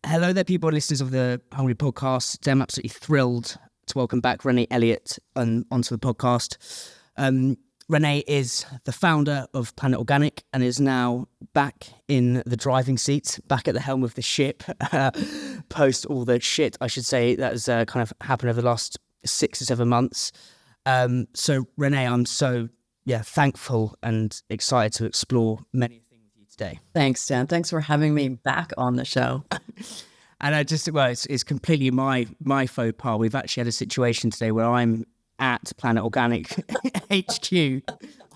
Hello there, people, listeners of the Hungry Podcast. I'm absolutely thrilled to welcome back Renée Elliott onto the podcast. Renée is the founder of Planet Organic and is now back in the driving seat, back at the helm of the ship, post all the shit, I should say, that has kind of happened over the last 6 or 7 months. So, Renée, I'm so thankful and excited to explore many things with you today. Thanks, Dan. Thanks for having me back on the show. And it's completely my faux pas. We've actually had a situation today where I'm at Planet Organic HQ.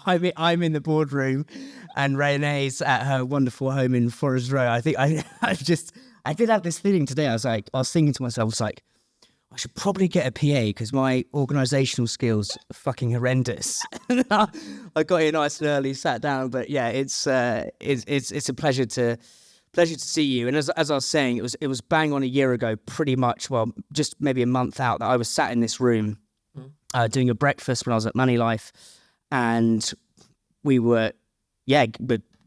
I'm in the boardroom, and Renée's at her wonderful home in Forest Row. I think I did have this feeling today. I was thinking to myself, I should probably get a PA because my organisational skills are fucking horrendous. I got here nice and early, sat down, but yeah, it's a pleasure to see you. And as I was saying, it was bang on a year ago, pretty much. Well, just maybe a month out, that I was sat in this room doing a breakfast when I was at Money Life, and we were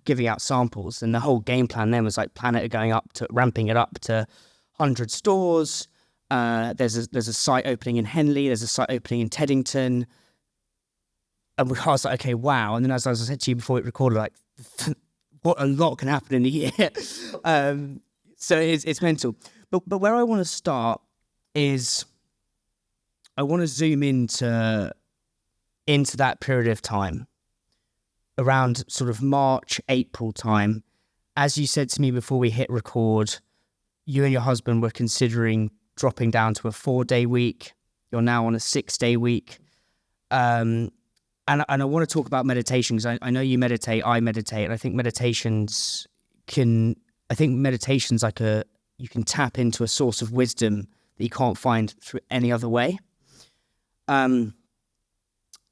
giving out samples, and the whole game plan then was like Planet are ramping it up to 100 stores. There's a site opening in Henley. There's a site opening in Teddington. And I was like, okay, wow. And then as I said to you before it recorded, like, what a lot can happen in a year. So it's mental. But where I want to start is I want to zoom into that period of time, around sort of March, April time. As you said to me before we hit record, you and your husband were considering dropping down to a 4-day week. You're now on a 6-day week. And I want to talk about meditation because I know you meditate, I meditate, and I think meditation's like you can tap into a source of wisdom that you can't find through any other way. And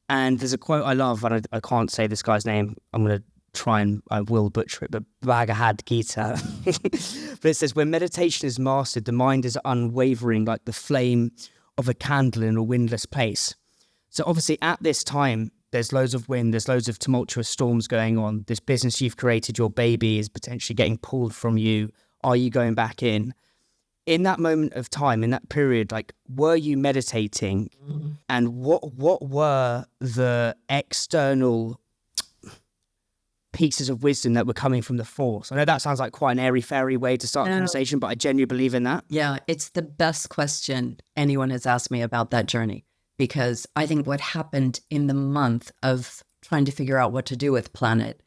there's a quote I love, and I can't say this guy's name. I'm going to try and I will butcher it, but Bhagavad Gita. But it says, when meditation is mastered, the mind is unwavering like the flame of a candle in a windless place. So obviously at this time, there's loads of wind, there's loads of tumultuous storms going on. This business you've created, your baby, is potentially getting pulled from you. Are you going back in? In that moment of time, in that period, like, were you meditating? Mm-hmm. And what were the external pieces of wisdom that were coming from the force? I know that sounds like quite an airy-fairy way to start a conversation, but I genuinely believe in that. Yeah, it's the best question anyone has asked me about that journey, because I think what happened in the month of trying to figure out what to do with Planet,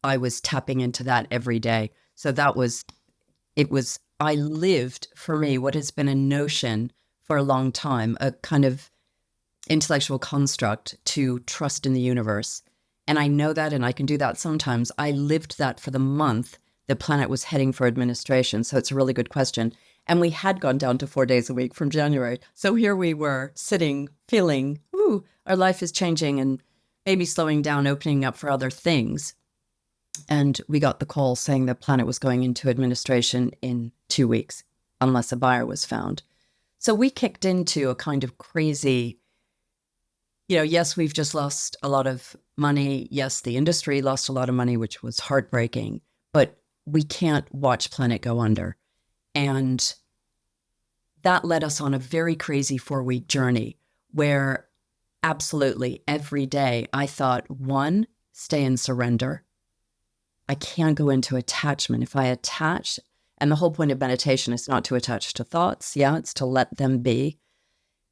I was tapping into that every day. So I lived, for me, what has been a notion for a long time, a kind of intellectual construct to trust in the universe. And I know that, and I can do that sometimes. I lived that for the month the Planet was heading for administration. So it's a really good question. And we had gone down to 4 days a week from January. So here we were sitting, feeling, our life is changing and maybe slowing down, opening up for other things. And we got the call saying that Planet was going into administration in 2 weeks, unless a buyer was found. So we kicked into a kind of crazy, yes, we've just lost a lot of money. Yes, the industry lost a lot of money, which was heartbreaking, but we can't watch Planet go under. And that led us on a very crazy 4-week journey where absolutely every day I thought, 1, stay in surrender. I can't go into attachment. If I attach, and the whole point of meditation is not to attach to thoughts. Yeah, it's to let them be.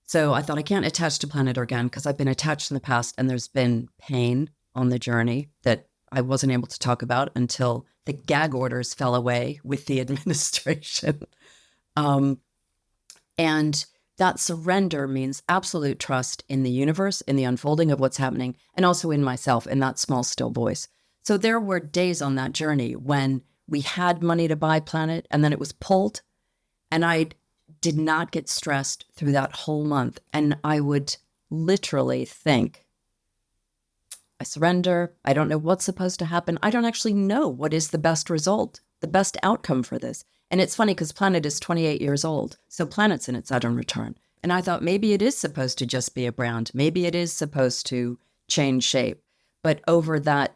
So I thought, I can't attach to Planet Organic because I've been attached in the past, and there's been pain on the journey that I wasn't able to talk about until the gag orders fell away with the administration. And that surrender means absolute trust in the universe, in the unfolding of what's happening, and also in myself, in that small, still voice. So there were days on that journey when we had money to buy Planet, and then it was pulled, and I did not get stressed through that whole month. And I would literally think, I surrender. I don't know what's supposed to happen. I don't actually know what is the best result, the best outcome for this. And it's funny because Planet is 28 years old. So Planet's in its Saturn return. And I thought maybe it is supposed to just be a brand. Maybe it is supposed to change shape. But over that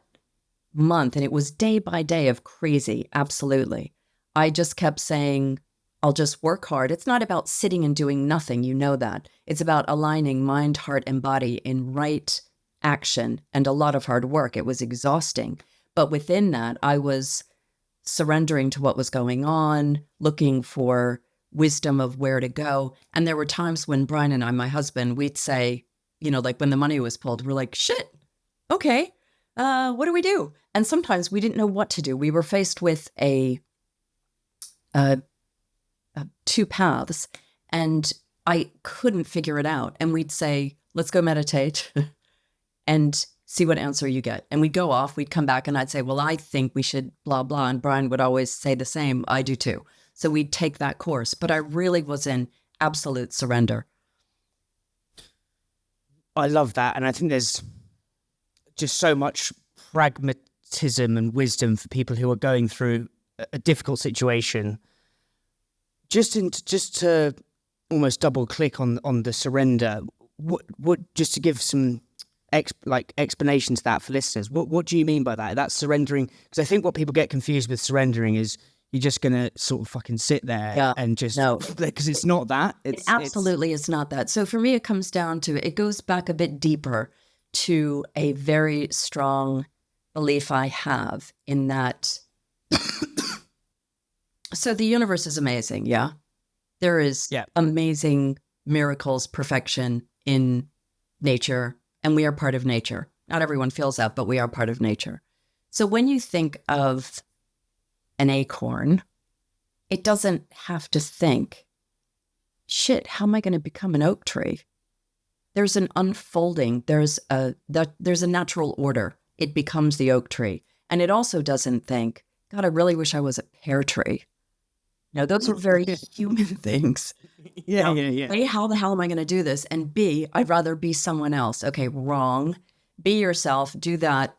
month, and it was day by day of crazy, absolutely, I just kept saying, I'll just work hard. It's not about sitting and doing nothing. You know that. It's about aligning mind, heart, and body in right action and a lot of hard work. It was exhausting. But within that, I was surrendering to what was going on, looking for wisdom of where to go. And there were times when Brian and I, my husband, we'd say, you know, like when the money was pulled, we're like, shit, okay, what do we do? And sometimes we didn't know what to do. We were faced with two paths, and I couldn't figure it out. And we'd say, let's go meditate and see what answer you get. And we'd go off, we'd come back, and I'd say, well, I think we should blah, blah. And Brian would always say the same. I do too. So we'd take that course. But I really was in absolute surrender. I love that. And I think there's just so much pragmatism and wisdom for people who are going through a difficult situation. Just to almost double click on the surrender, what just to give some explanation to that for listeners, what do you mean by that? That's surrendering, because I think what people get confused with surrendering is you're just gonna sort of fucking sit there and just no, because it's not that. It absolutely is not that. So for me, it comes down to, it goes back a bit deeper to a very strong belief I have in that. So the universe is amazing, yeah? There is amazing miracles, perfection in nature, and we are part of nature. Not everyone feels that, but we are part of nature. So when you think of an acorn, it doesn't have to think, shit, how am I going to become an oak tree? There's an unfolding, there's a natural order. It becomes the oak tree. And it also doesn't think, God, I really wish I was a pear tree. No, those are very human things. Yeah. A, how the hell am I going to do this? And B, I'd rather be someone else. Okay, wrong. Be yourself. Do that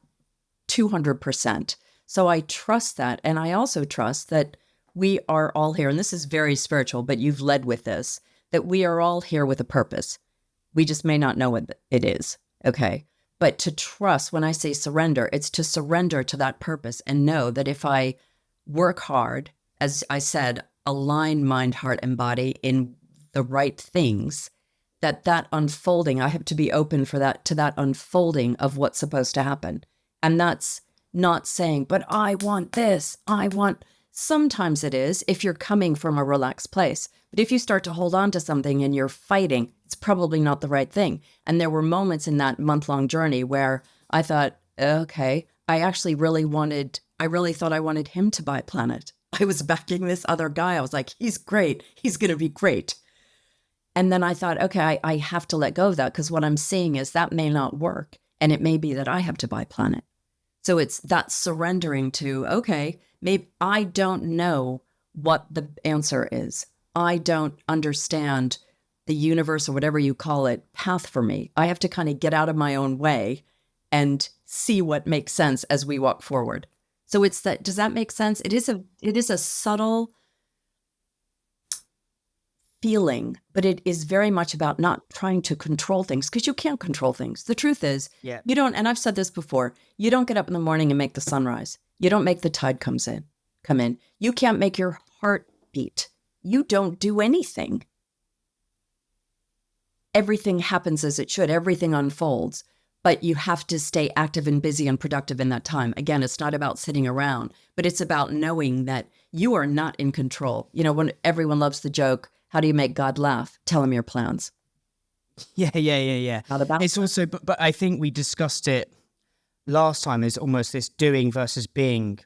200%. So I trust that. And I also trust that we are all here, and this is very spiritual, but you've led with this, that we are all here with a purpose. We just may not know what it is. Okay. But to trust, when I say surrender, it's to surrender to that purpose and know that if I work hard, as I said, align mind, heart, and body in the right things, that unfolding, I have to be open for that, to that unfolding of what's supposed to happen. And that's not saying, but I want this, sometimes it is if you're coming from a relaxed place. But if you start to hold on to something and you're fighting, it's probably not the right thing. And there were moments in that month-long journey where I thought, okay, I really thought I wanted him to buy Planet. I was backing this other guy. I was like, he's great. He's going to be great. And then I thought, okay, I have to let go of that, because what I'm seeing is that may not work. And it may be that I have to buy Planet. So it's that surrendering to, okay, maybe I don't know what the answer is. I don't understand the universe, or whatever you call it, path for me. I have to kind of get out of my own way and see what makes sense as we walk forward. So it's that, does that make sense? It is a subtle feeling, but it is very much about not trying to control things, because you can't control things. The truth is, you don't, and I've said this before, you don't get up in the morning and make the sun rise. You don't make the tide come in. You can't make your heart beat. You don't do anything. Everything happens as it should. Everything unfolds. But you have to stay active and busy and productive in that time. Again, it's not about sitting around, but it's about knowing that you are not in control. You know, when everyone loves the joke, how do you make God laugh? Tell him your plans. Yeah. Not about it's also, but I think we discussed it last time. There's almost this doing versus being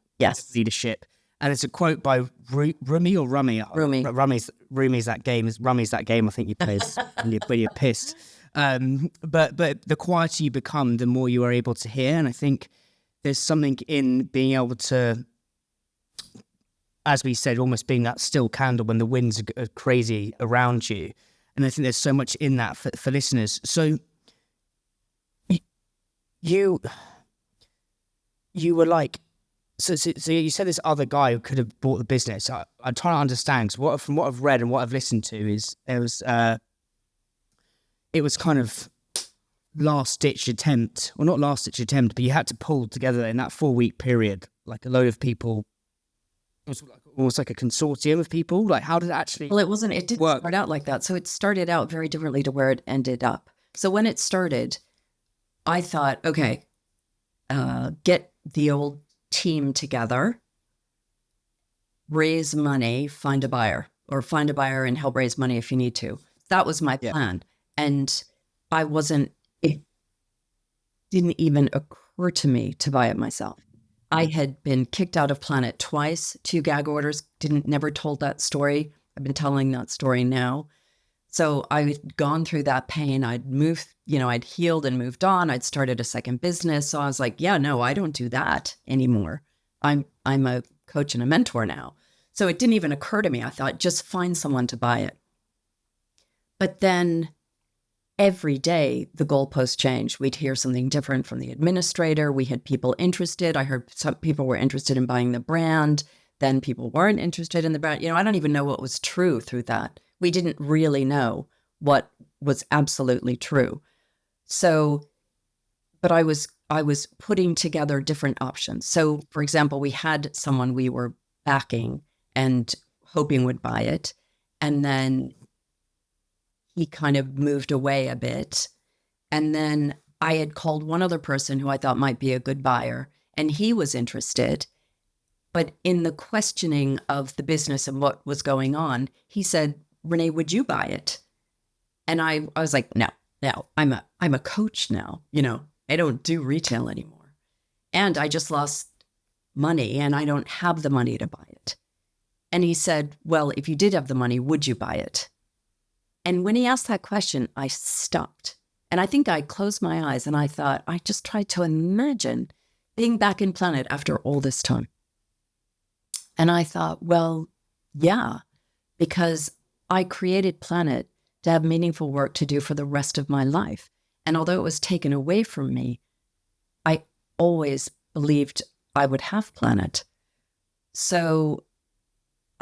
leadership. And it's a quote by Rumi or Rummy. Rumi's that game. Rummy's that game I think you play when you're pissed. But the quieter you become, the more you are able to hear. And I think there's something in being able to, as we said, almost being that still candle when the winds are crazy around you. And I think there's so much in that for listeners. So you were like, so you said this other guy who could have bought the business. I'm trying to understand, because from what I've read and what I've listened to is it was kind of last-ditch attempt, or not last-ditch attempt, but you had to pull together in that 4-week period, like a load of people. It was like almost like a consortium of people? Like, how did it actually Well, it didn't work? start out like that. So it started out very differently to where it ended up. So when it started, I thought, okay, get the old team together, raise money, find a buyer, or find a buyer and help raise money if you need to. That was my plan. And it didn't even occur to me to buy it myself. I had been kicked out of Planet twice, 2 gag orders, never told that story. I've been telling that story now. So I'd gone through that pain. I'd moved, I'd healed and moved on. I'd started a second business. So I was like, yeah, no, I don't do that anymore. I'm a coach and a mentor now. So it didn't even occur to me. I thought, just find someone to buy it. But then every day the goalposts changed. We'd hear something different from the administrator. We had people interested. I heard some people were interested in buying the brand. Then people weren't interested in the brand. I don't even know what was true through that. We didn't really know what was absolutely true. So, but I was putting together different options. So, for example, we had someone we were backing and hoping would buy it. And then he kind of moved away a bit. And then I had called one other person who I thought might be a good buyer, and he was interested. But in the questioning of the business and what was going on, he said, Renée, would you buy it? And I was like, no, I'm a coach now. I don't do retail anymore. And I just lost money and I don't have the money to buy it. And he said, well, if you did have the money, would you buy it? And when he asked that question, I stopped. And I think I closed my eyes and I thought, I just tried to imagine being back in Planet after all this time. And I thought, well, yeah, because I created Planet to have meaningful work to do for the rest of my life. And although it was taken away from me, I always believed I would have Planet. So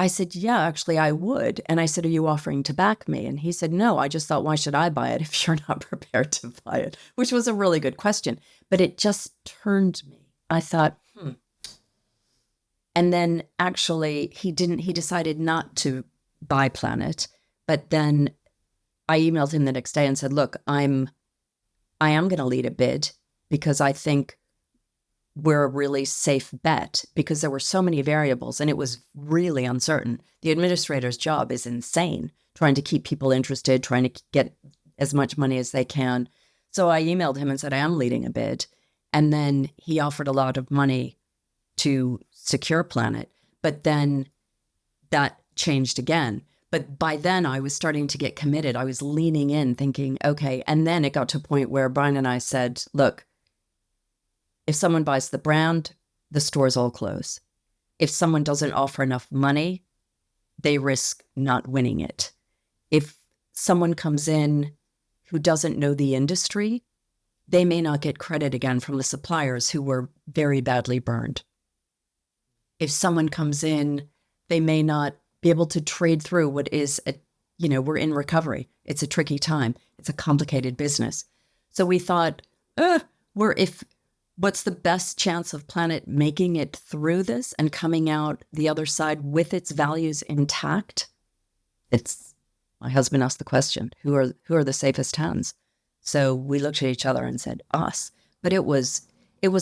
I said, yeah, actually I would. And I said, are you offering to back me? And he said, no, I just thought, why should I buy it if you're not prepared to buy it? Which was a really good question, but it just turned me. I thought, And then actually he decided not to buy Planet, but then I emailed him the next day and said, look, I am going to lead a bid because I think we're a really safe bet because there were so many variables and it was really uncertain. The administrator's job is insane, trying to keep people interested, trying to get as much money as they can. So I emailed him and said, I am leading a bid. And then he offered a lot of money to secure Planet, but then that changed again. But by then I was starting to get committed. I was leaning in thinking, okay. And then it got to a point where Brian and I said, look, if someone buys the brand, the stores all close. If someone doesn't offer enough money, they risk not winning it. If someone comes in who doesn't know the industry, they may not get credit again from the suppliers who were very badly burned. If someone comes in, they may not be able to trade through what is, we're in recovery. It's a tricky time. It's a complicated business. So we thought, what's the best chance of Planet making it through this and coming out the other side with its values intact? My husband asked the question, who are the safest hands? So we looked at each other and said, us. But it was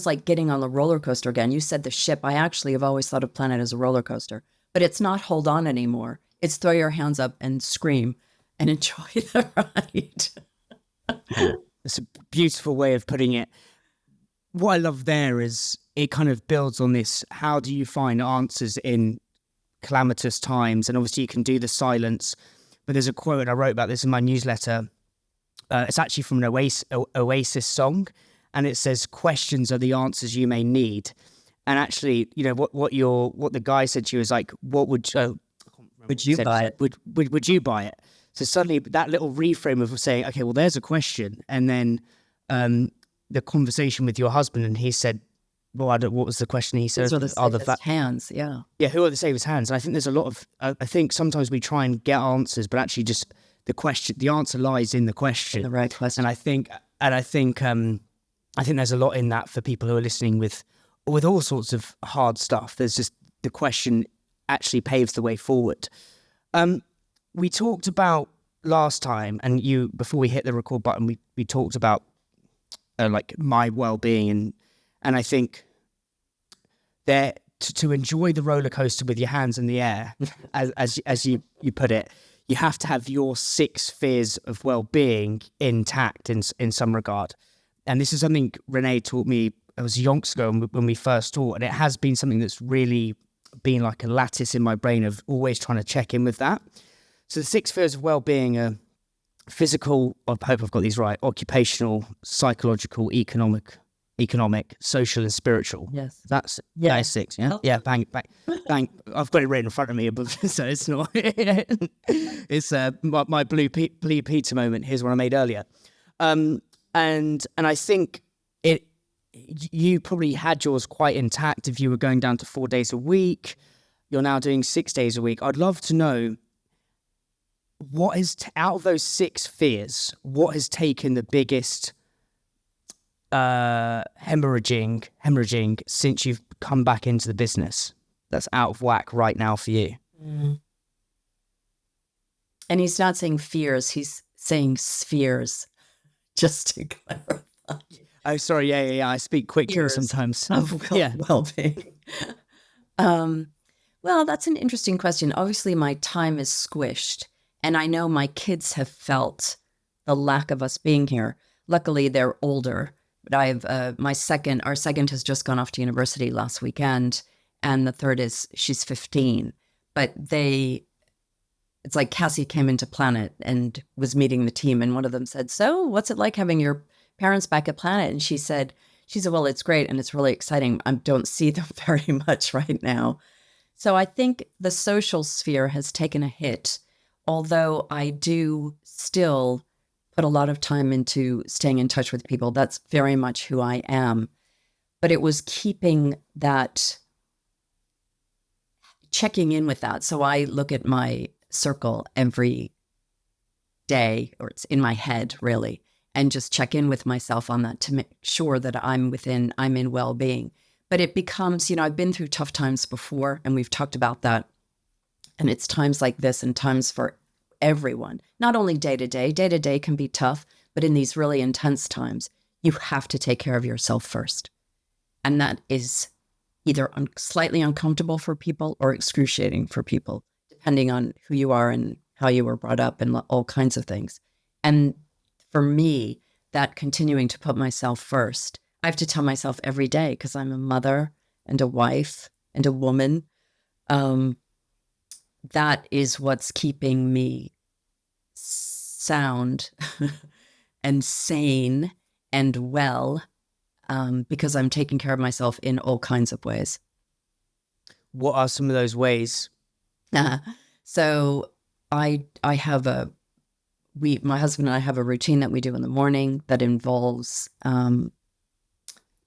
like getting on the roller coaster again. You said the ship. I actually have always thought of Planet as a roller coaster, but it's not hold on anymore. It's throw your hands up and scream and enjoy the ride. It's a beautiful way of putting it. What I love there is it kind of builds on this. How do you find answers in calamitous times? And obviously you can do the silence, but there's a quote, and I wrote about this in my newsletter. It's actually from an Oasis song. And it says, questions are the answers you may need. And actually, what the guy said to you is like, what would you buy it? Would you buy it? So suddenly that little reframe of saying, okay, well, there's a question. And then the conversation with your husband, and he said, well, what was the question? He said, are the safest hands, yeah. Yeah, who are the safest hands? And I think there's a lot of, I think sometimes we try and get answers, but actually just the answer lies in the question. The right question. And I think there's a lot in that for people who are listening with all sorts of hard stuff. There's just the question actually paves the way forward. We talked about last time, and before we hit the record button, we talked about like my well-being, and I think that to enjoy the roller coaster with your hands in the air, as you put it, you have to have your 6 spheres of well-being intact in some regard. And this is something Renée taught me. It was yonks ago when we first taught, and it has been something that's really been like a lattice in my brain of always trying to check in with that. So the 6 spheres of well-being are physical, I hope I've got these right, occupational, psychological, economic, social, and spiritual. Yes. That is 6, yeah? Yeah, bang. I've got it written in front of me, so it's not... it's my blue pizza moment. Here's what I made earlier. And I think you probably had yours quite intact if you were going down to 4 days a week. You're now doing 6 days a week. I'd love to know what is out of those 6 spheres, what has taken the biggest hemorrhaging since you've come back into the business that's out of whack right now for you? And he's not saying fears, he's saying spheres, just to clarify. Oh, sorry. Yeah. I speak quickly sometimes. Well-being. Well, that's an interesting question. Obviously, my time is squished, and I know my kids have felt the lack of us being here. Luckily, they're older, but I have our second has just gone off to university last weekend, and the third she's 15. But it's like Cassie came into Planet and was meeting the team, and one of them said, "So, what's it like having your parents back at Planet?" And she said, well, it's great and it's really exciting. I don't see them very much right now. So I think the social sphere has taken a hit, although I do still put a lot of time into staying in touch with people. That's very much who I am. But it was keeping that, checking in with that. So I look at my circle every day, or it's in my head really, and just check in with myself on that to make sure that I'm in well-being. But it becomes, I've been through tough times before, and we've talked about that. And it's times like this and times for everyone, not only day to day can be tough, but in these really intense times, you have to take care of yourself first. And that is either slightly uncomfortable for people or excruciating for people, depending on who you are and how you were brought up and all kinds of things. And for me, that continuing to put myself first, I have to tell myself every day, because I'm a mother and a wife and a woman, that is what's keeping me sound and sane and well, because I'm taking care of myself in all kinds of ways. What are some of those ways? So my husband and I have a routine that we do in the morning that involves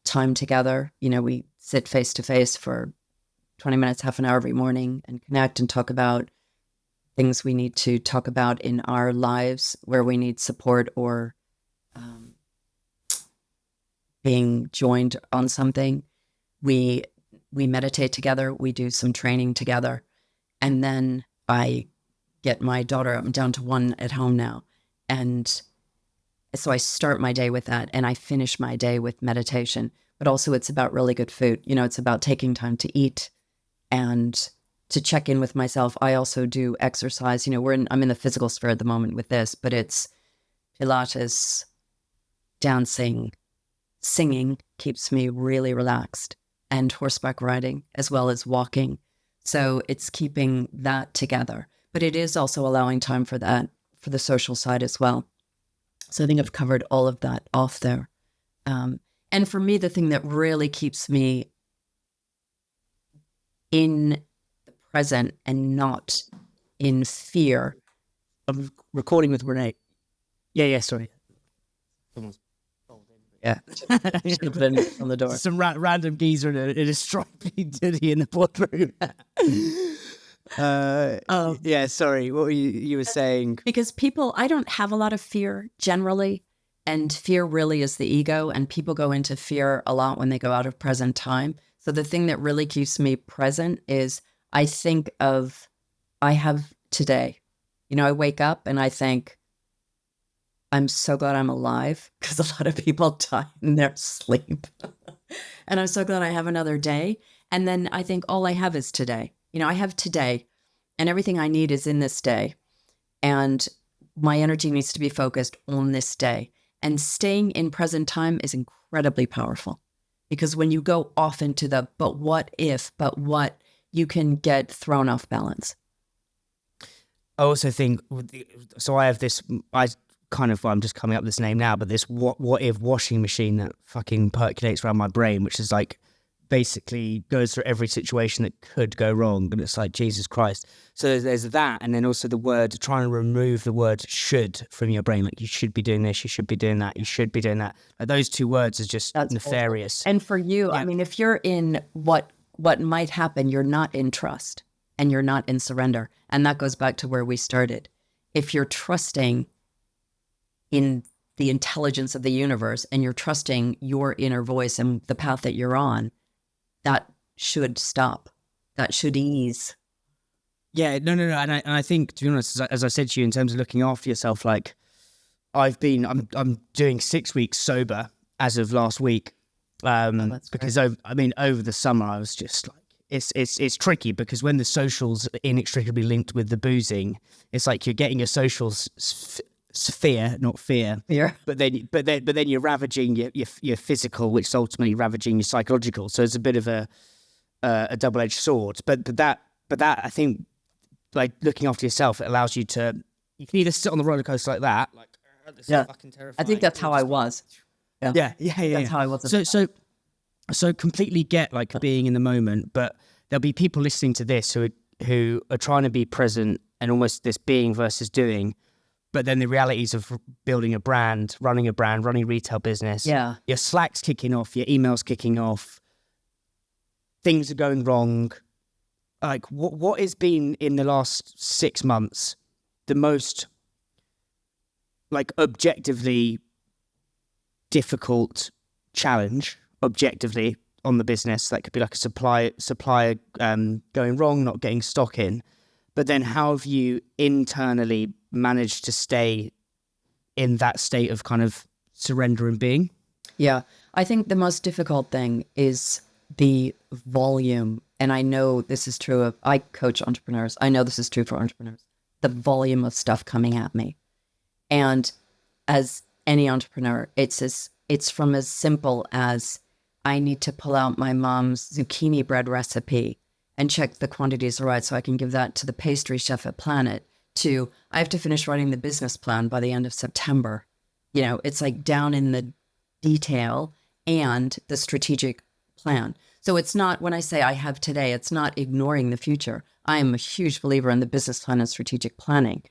time together. We sit face to face for 20 minutes, half an hour every morning, and connect and talk about things we need to talk about in our lives, where we need support or being joined on something. We meditate together. We do some training together. And then I get my daughter, I'm down to 1 at home now. And so I start my day with that, and I finish my day with meditation. But also it's about really good food. It's about taking time to eat and to check in with myself. I also do exercise. I'm in the physical sphere at the moment with this, but it's Pilates, dancing, singing keeps me really relaxed, and horseback riding as well as walking. So it's keeping that together. But it is also allowing time for that, for the social side as well. So I think I've covered all of that off there. And for me, the thing that really keeps me in the present and not in fear. I'm recording with Renée. Yeah, sorry. Yeah. Should put it on the door. Some random geezer in a stripy ditty in the boardroom. Yeah, sorry. What were you were saying? Because I don't have a lot of fear generally. And fear really is the ego. And people go into fear a lot when they go out of present time. So the thing that really keeps me present is I think of, I have today, I wake up and I think, I'm so glad I'm alive, because a lot of people die in their sleep. And I'm so glad I have another day. And then I think all I have is today. I have today, and everything I need is in this day. And my energy needs to be focused on this day. And staying in present time is incredibly powerful, because when you go off into the but what if, but what, you can get thrown off balance. I also think, so I have this, I'm just coming up with this name now, but this what if washing machine that fucking percolates around my brain, which is like basically goes through every situation that could go wrong. And it's like, Jesus Christ. So there's that. And then also the word, trying to remove the word should from your brain. Like, you should be doing this, you should be doing that, you should be doing that. Like, those two words are just nefarious. Awful. And for you, I mean, if you're in what might happen, you're not in trust and you're not in surrender. And that goes back to where we started. If you're trusting in the intelligence of the universe and you're trusting your inner voice and the path that you're on, that should stop. That should ease. Yeah, no. And I think, to be honest, as I said to you, in terms of looking after yourself, like I'm doing 6 weeks sober as of last week. Because over the summer I was just like, it's tricky, because when the social's inextricably linked with the boozing, it's like you're getting your socials sphere, not fear. Yeah. But then you're ravaging your physical, which is ultimately ravaging your psychological. So it's a bit of a double-edged sword. But that I think, like, looking after yourself, it allows you can either sit on the roller coaster like that, like, this is fucking terrifying. I think that's how I was. Yeah. That's how I was. So completely get, like, being in the moment, but there'll be people listening to this who are trying to be present and almost this being versus doing. But then the realities of building a brand, running retail business, your Slack's kicking off, your email's kicking off, things are going wrong. Like, what has been in the last 6 months the most, like, objectively difficult challenge, objectively, on the business? That could be like a supplier going wrong, not getting stock in. But then how have you internally managed to stay in that state of kind of surrender and being? Yeah, I think the most difficult thing is the volume. And I know this is true I coach entrepreneurs. I know this is true for entrepreneurs. The volume of stuff coming at me. And as any entrepreneur, it's from as simple as, I need to pull out my mom's zucchini bread recipe and check the quantities are right so I can give that to the pastry chef at Planet, to I have to finish writing the business plan by the end of September. It's like down in the detail and the strategic plan. So it's not, when I say I have today, it's not ignoring the future. I am a huge believer in the business plan and strategic planning,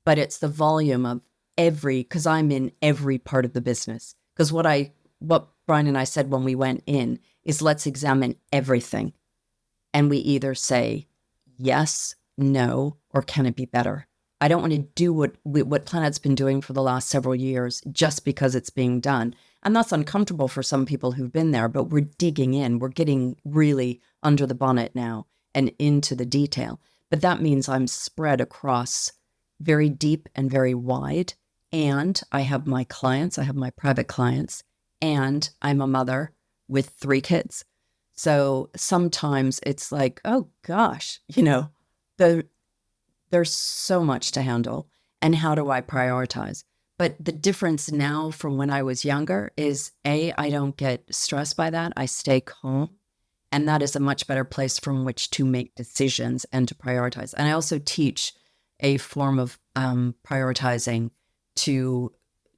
but it's the volume of because I'm in every part of the business. Because what Brian and I said when we went in is, let's examine everything. And we either say yes, no, or can it be better? I don't want to do what Planet's been doing for the last several years just because it's being done. And that's uncomfortable for some people who've been there, but we're digging in. We're getting really under the bonnet now and into the detail. But that means I'm spread across very deep and very wide. And I have my clients, I have my private clients, and I'm a mother with 3 kids. So sometimes it's like, oh gosh, there's so much to handle. And how do I prioritize? But the difference now from when I was younger is, I don't get stressed by that. I stay calm. And that is a much better place from which to make decisions and to prioritize. And I also teach a form of prioritizing to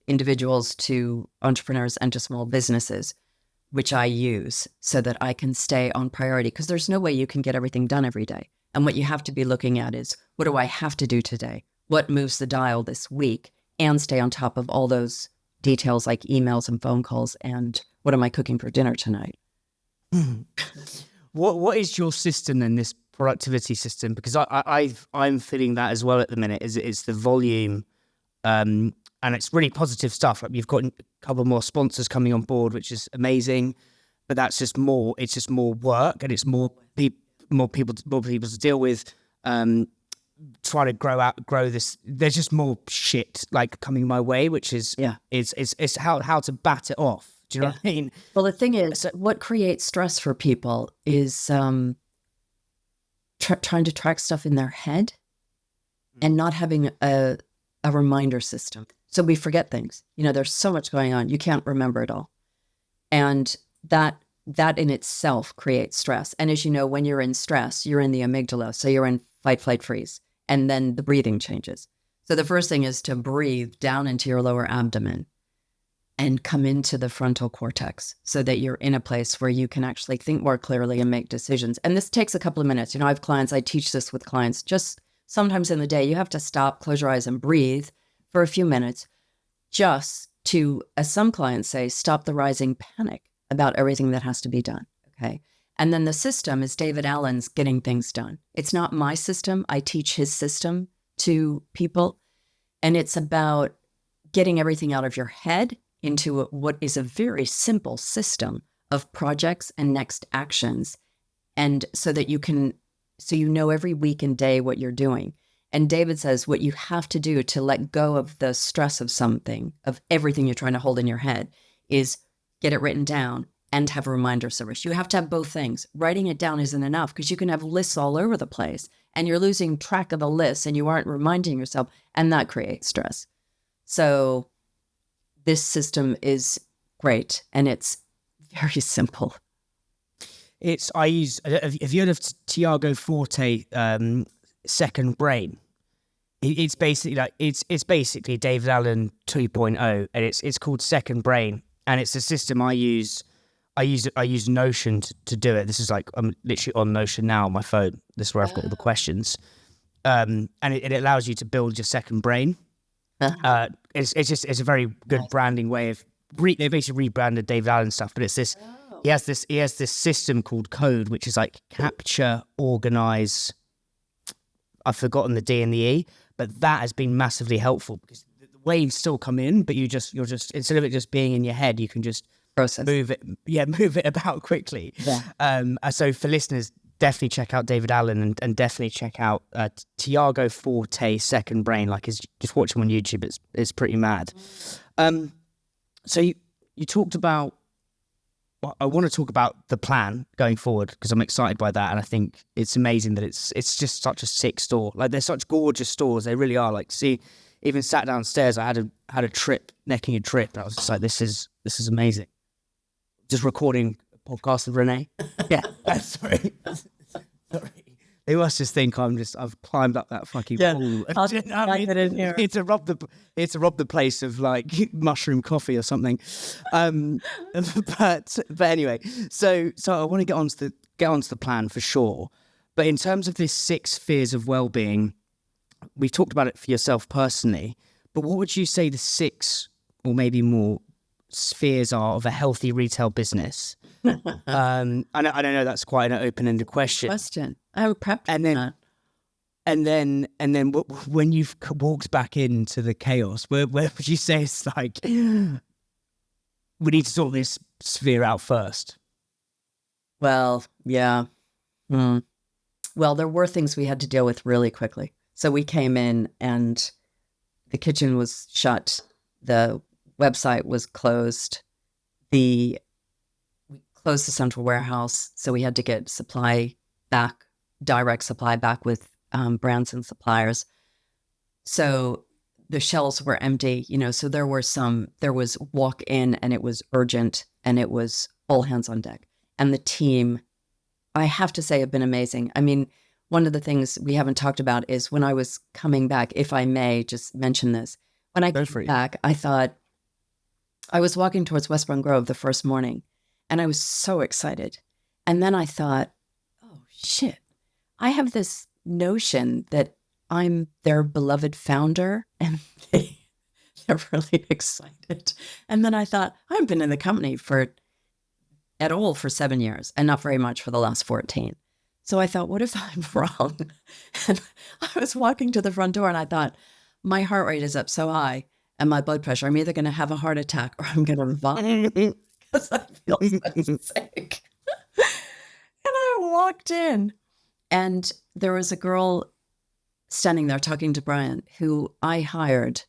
individuals, to entrepreneurs, and to small businesses, which I use so that I can stay on priority, because there's no way you can get everything done every day. And what you have to be looking at is, what do I have to do today? What moves the dial this week? And stay on top of all those details like emails and phone calls and what am I cooking for dinner tonight? What is your system then, this productivity system? Because I'm feeling that as well at the minute. It's the volume, and it's really positive stuff. Like, you've got a couple more sponsors coming on board, which is amazing. But that's just more. It's just more work, and it's more more people to deal with. Try to grow this. There's just more shit like coming my way, which is it's how to bat it off. Do you know what I mean? Well, the thing is, what creates stress for people is trying to track stuff in their head and not having a reminder system. So we forget things. There's so much going on. You can't remember it all. And that in itself creates stress. And as you know, when you're in stress, you're in the amygdala. So you're in fight, flight, freeze. And then the breathing changes. So the first thing is to breathe down into your lower abdomen and come into the frontal cortex so that you're in a place where you can actually think more clearly and make decisions. And this takes a couple of minutes. I have clients, I teach this with clients, just sometimes in the day, you have to stop, close your eyes and breathe for a few minutes just to, as some clients say, stop the rising panic about everything that has to be done, okay? And then the system is David Allen's getting things done. It's not my system. I teach his system to people. And it's about getting everything out of your head into what is a very simple system of projects and next actions. And so that you know every week and day what you're doing. And David says what you have to do to let go of the stress of something, of everything you're trying to hold in your head, is get it written down and have a reminder service. You have to have both things. Writing it down isn't enough because you can have lists all over the place and you're losing track of the lists and you aren't reminding yourself, and that creates stress. So this system is great and it's very simple. Have you heard of Tiago Forte, Second Brain? It's basically it's basically David Allen 2.0, and it's called Second Brain, and it's a system I use. I use Notion to do it. This is I'm literally on Notion now on my phone. This is where I've got all the questions, and it allows you to build your second brain. It's a very good branding way of they basically rebranded David Allen stuff, but it's this. Oh. He has this system called Code, which is capture, organize. I've forgotten the D and the E, but that has been massively helpful because the waves still come in, but you're just instead of it just being in your head, you can just process. Move it about quickly. Yeah. So for listeners, definitely check out David Allen and definitely check out Tiago Forte Second Brain. Just watch him on YouTube. It's pretty mad. So you talked about. Well, I want to talk about the plan going forward because I'm excited by that, and I think it's amazing that it's just such a sick store. They're such gorgeous stores. They really are. Even sat downstairs, I had a trip, necking a trip. And I was just like, this is amazing. Just recording a podcast with Renee. Yeah. Sorry. They must just think I've climbed up that fucking pool. It's to rob the place of mushroom coffee or something. But anyway, so I want to get onto the plan for sure. But in terms of this 6 spheres of well-being, we've talked about it for yourself personally, but what would you say the 6 or maybe more spheres are of a healthy retail business? I know that's quite an open-ended question. I would prep. And then when you've walked back into the chaos, where would you say it's we need to sort this sphere out first? Well, yeah. Well, there were things we had to deal with really quickly. So we came in and the kitchen was shut. The website was closed. We closed the central warehouse. So we had to get supply back, direct supply back with brands and suppliers. So the shelves were empty, so there was walk in and it was urgent and it was all hands on deck. And the team, I have to say, have been amazing. I mean, one of the things we haven't talked about is when I was coming back, if I may just mention this, when I came back, I thought I was walking towards Westbourne Grove the first morning and I was so excited. And then I thought, oh shit, I have this notion that I'm their beloved founder and they're really excited. And then I thought, I've been in the company for 7 years and not very much for the last 14. So I thought, what if I'm wrong? And I was walking to the front door and I thought, my heart rate is up so high and my blood pressure, I'm either going to have a heart attack or I'm going to vomit because I feel so sick. And I walked in And there was a girl standing there talking to Brian, who I hired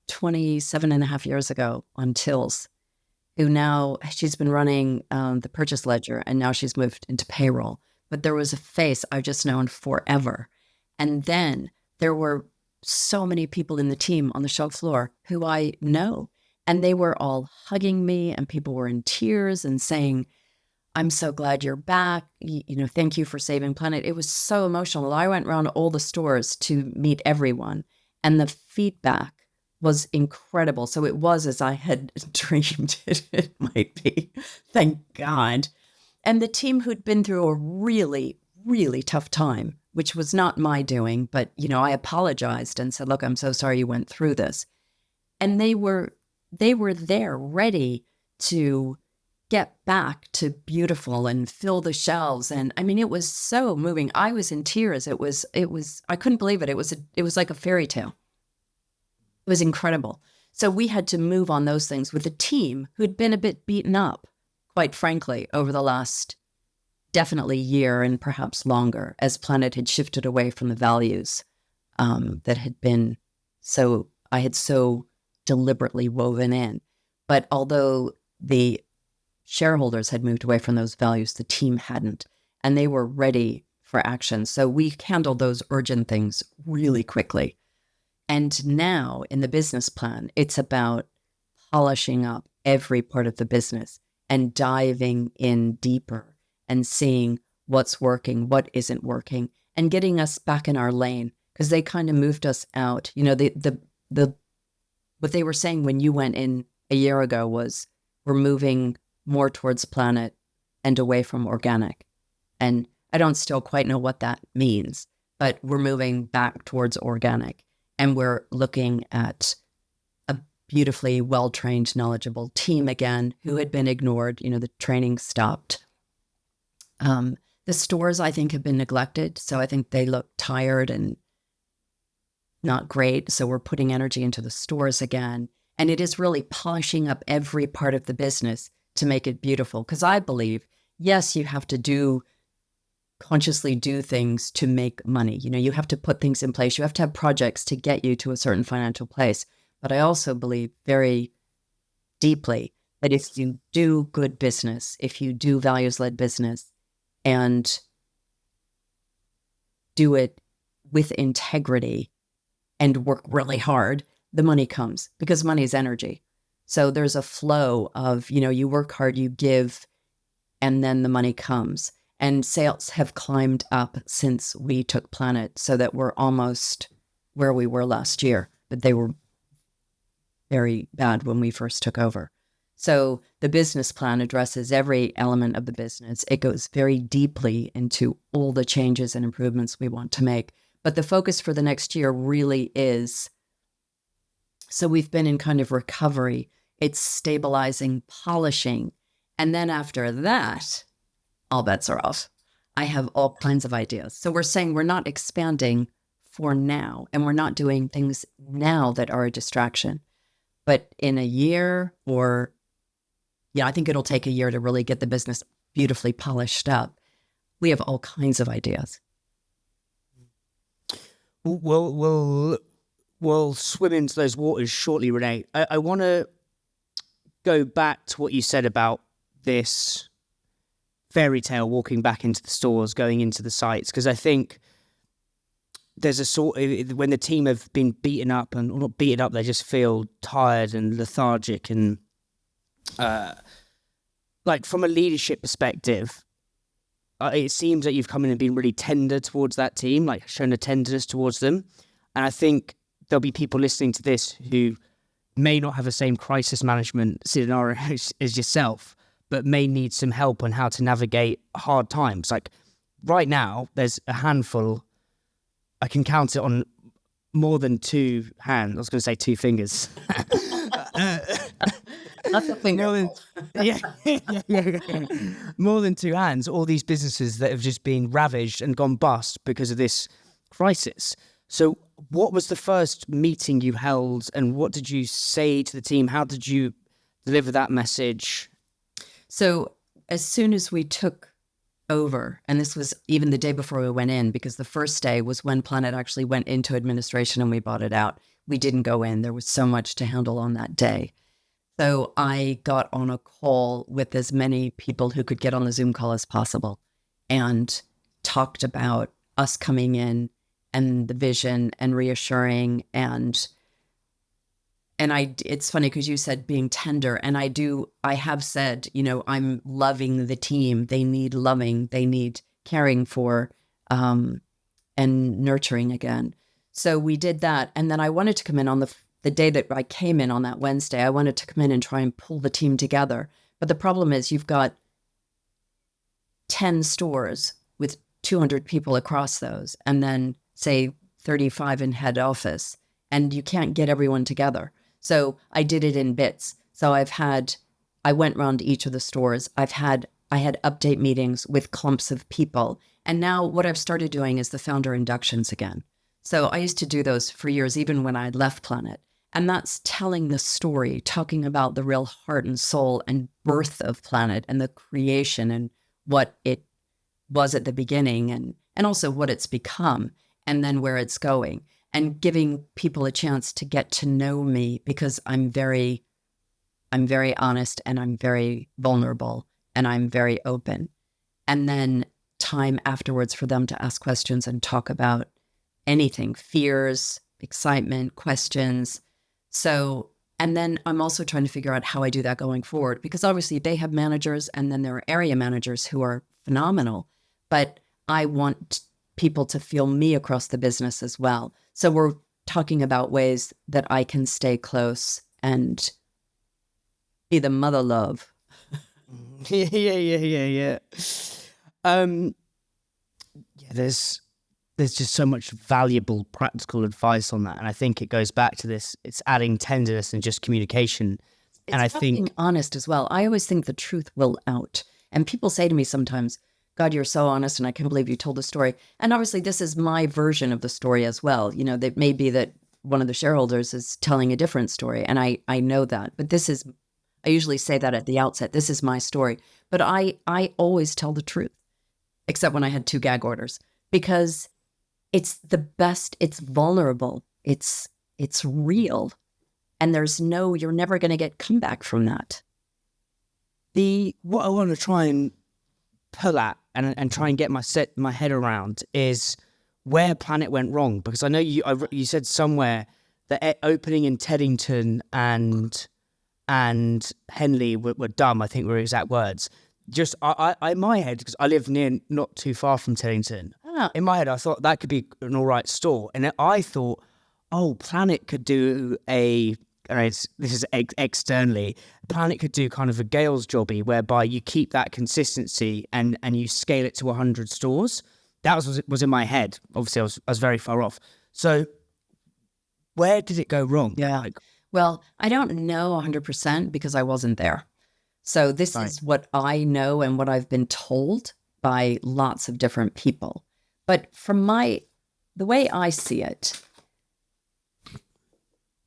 27 and a half years ago on Tills, who now she's been running the purchase ledger, and now she's moved into payroll. But there was a face I've just known forever. And then there were so many people in the team on the show floor who I know, and they were all hugging me, and people were in tears and saying, I'm so glad you're back. Thank you for saving Planet. It was so emotional. I went around all the stores to meet everyone, and the feedback was incredible. So it was as I had dreamed it might be. Thank God. And the team who'd been through a really, really tough time, which was not my doing, but, I apologized and said, look, I'm so sorry you went through this. And they were there ready to get back to beautiful and fill the shelves. And I mean, it was so moving. I was in tears. It was, I couldn't believe it. It was like a fairy tale. It was incredible. So we had to move on those things with a team who'd been a bit beaten up, quite frankly, over the last definitely year and perhaps longer, as Planet had shifted away from the values that had been I had so deliberately woven in. But although the shareholders had moved away from those values, the team hadn't, and they were ready for action. So we handled those urgent things really quickly. And now in the business plan, it's about polishing up every part of the business and diving in deeper and seeing what's working, what isn't working, and getting us back in our lane, because they kind of moved us out. What they were saying when you went in a year ago was, we're moving more towards Planet and away from organic. And I don't still quite know what that means, but we're moving back towards organic. And we're looking at a beautifully well-trained, knowledgeable team again, who had been ignored. The training stopped. The stores, I think, have been neglected. So I think they look tired and not great. So we're putting energy into the stores again. And it is really polishing up every part of the business to make it beautiful. Because I believe, yes, you have to consciously do things to make money. You have to put things in place. You have to have projects to get you to a certain financial place. But I also believe very deeply that if you do good business, if you do values-led business and do it with integrity and work really hard, the money comes, because money is energy. So there's a flow of, you work hard, you give, and then the money comes. And sales have climbed up since we took Planet, so that we're almost where we were last year, but they were very bad when we first took over. So the business plan addresses every element of the business. It goes very deeply into all the changes and improvements we want to make. But the focus for the next year really is, so we've been in kind of recovery. It's stabilizing, polishing. And then after that, all bets are off. I have all kinds of ideas. So we're saying we're not expanding for now, and we're not doing things now that are a distraction. But in a year, I think it'll take a year to really get the business beautifully polished up. We have all kinds of ideas. We'll swim into those waters shortly, Renée. I want to go back to what you said about this fairy tale, walking back into the stores, going into the sites, because I think there's when the team have been beaten up, and not beaten up, they just feel tired and lethargic, and like from a leadership perspective, it seems that you've come in and been really tender towards that team, like shown a tenderness towards them. And I think there'll be people listening to this who may not have the same crisis management scenario as yourself, but may need some help on how to navigate hard times. Like right now, there's a handful, I can count it on more than two hands. I was going to say two fingers. That's a finger. More than two hands, all these businesses that have just been ravaged and gone bust because of this crisis. So what was the first meeting you held, and what did you say to the team? How did you deliver that message? So as soon as we took over, and this was even the day before we went in, because the first day was when Planet actually went into administration and we bought it out. We didn't go in. There was so much to handle on that day. So I got on a call with as many people who could get on the Zoom call as possible and talked about us coming in and the vision and reassuring. And it's funny because you said being tender, and I have said, I'm loving the team. They need loving, they need caring for, and nurturing again. So we did that. And then I wanted to come in on the day that I came in on that Wednesday. I wanted to come in and try and pull the team together. But the problem is you've got 10 stores with 200 people across those, and then say 35 in head office, and you can't get everyone together. So I did it in bits. So I went around each of the stores. I had update meetings with clumps of people. And now what I've started doing is the founder inductions again. So I used to do those for years, even when I left Planet. And that's telling the story, talking about the real heart and soul and birth of Planet and the creation and what it was at the beginning, and also what it's become, and then where it's going, and giving people a chance to get to know me, because I'm very honest, and I'm very vulnerable, and I'm very open. And then time afterwards for them to ask questions and talk about anything, fears, excitement, questions. So, and then I'm also trying to figure out how I do that going forward, because obviously they have managers, and then there are area managers who are phenomenal, but I want people to feel me across the business as well. So we're talking about ways that I can stay close and be the mother love. Yeah. There's just so much valuable practical advice on that, and I think it goes back to this. It's adding tenderness and just communication. And I think being honest as well. I always think the truth will out. And people say to me sometimes, God, you're so honest, and I can't believe you told the story. And obviously this is my version of the story as well. That may be that one of the shareholders is telling a different story, and I know that. But I usually say that at the outset, this is my story. But I always tell the truth, except when I had 2 gag orders, because it's the best, it's vulnerable, it's real, and you're never going to get comeback from that. What I want to try and pull at and try and get my head around is where Planet went wrong, because I know you said somewhere that opening in Teddington and Henley were dumb, I think were exact words. Just I in my head, because I live not too far from Teddington, in my head I thought that could be an all right store, and I thought, Planet could do this is externally, Planet could do kind of a Gales jobby, whereby you keep that consistency and you scale it to 100 stores. That was in my head. Obviously, I was very far off. So where did it go wrong? Yeah. Well, I don't know 100% because I wasn't there. So this is what I know and what I've been told by lots of different people. But from the way I see it,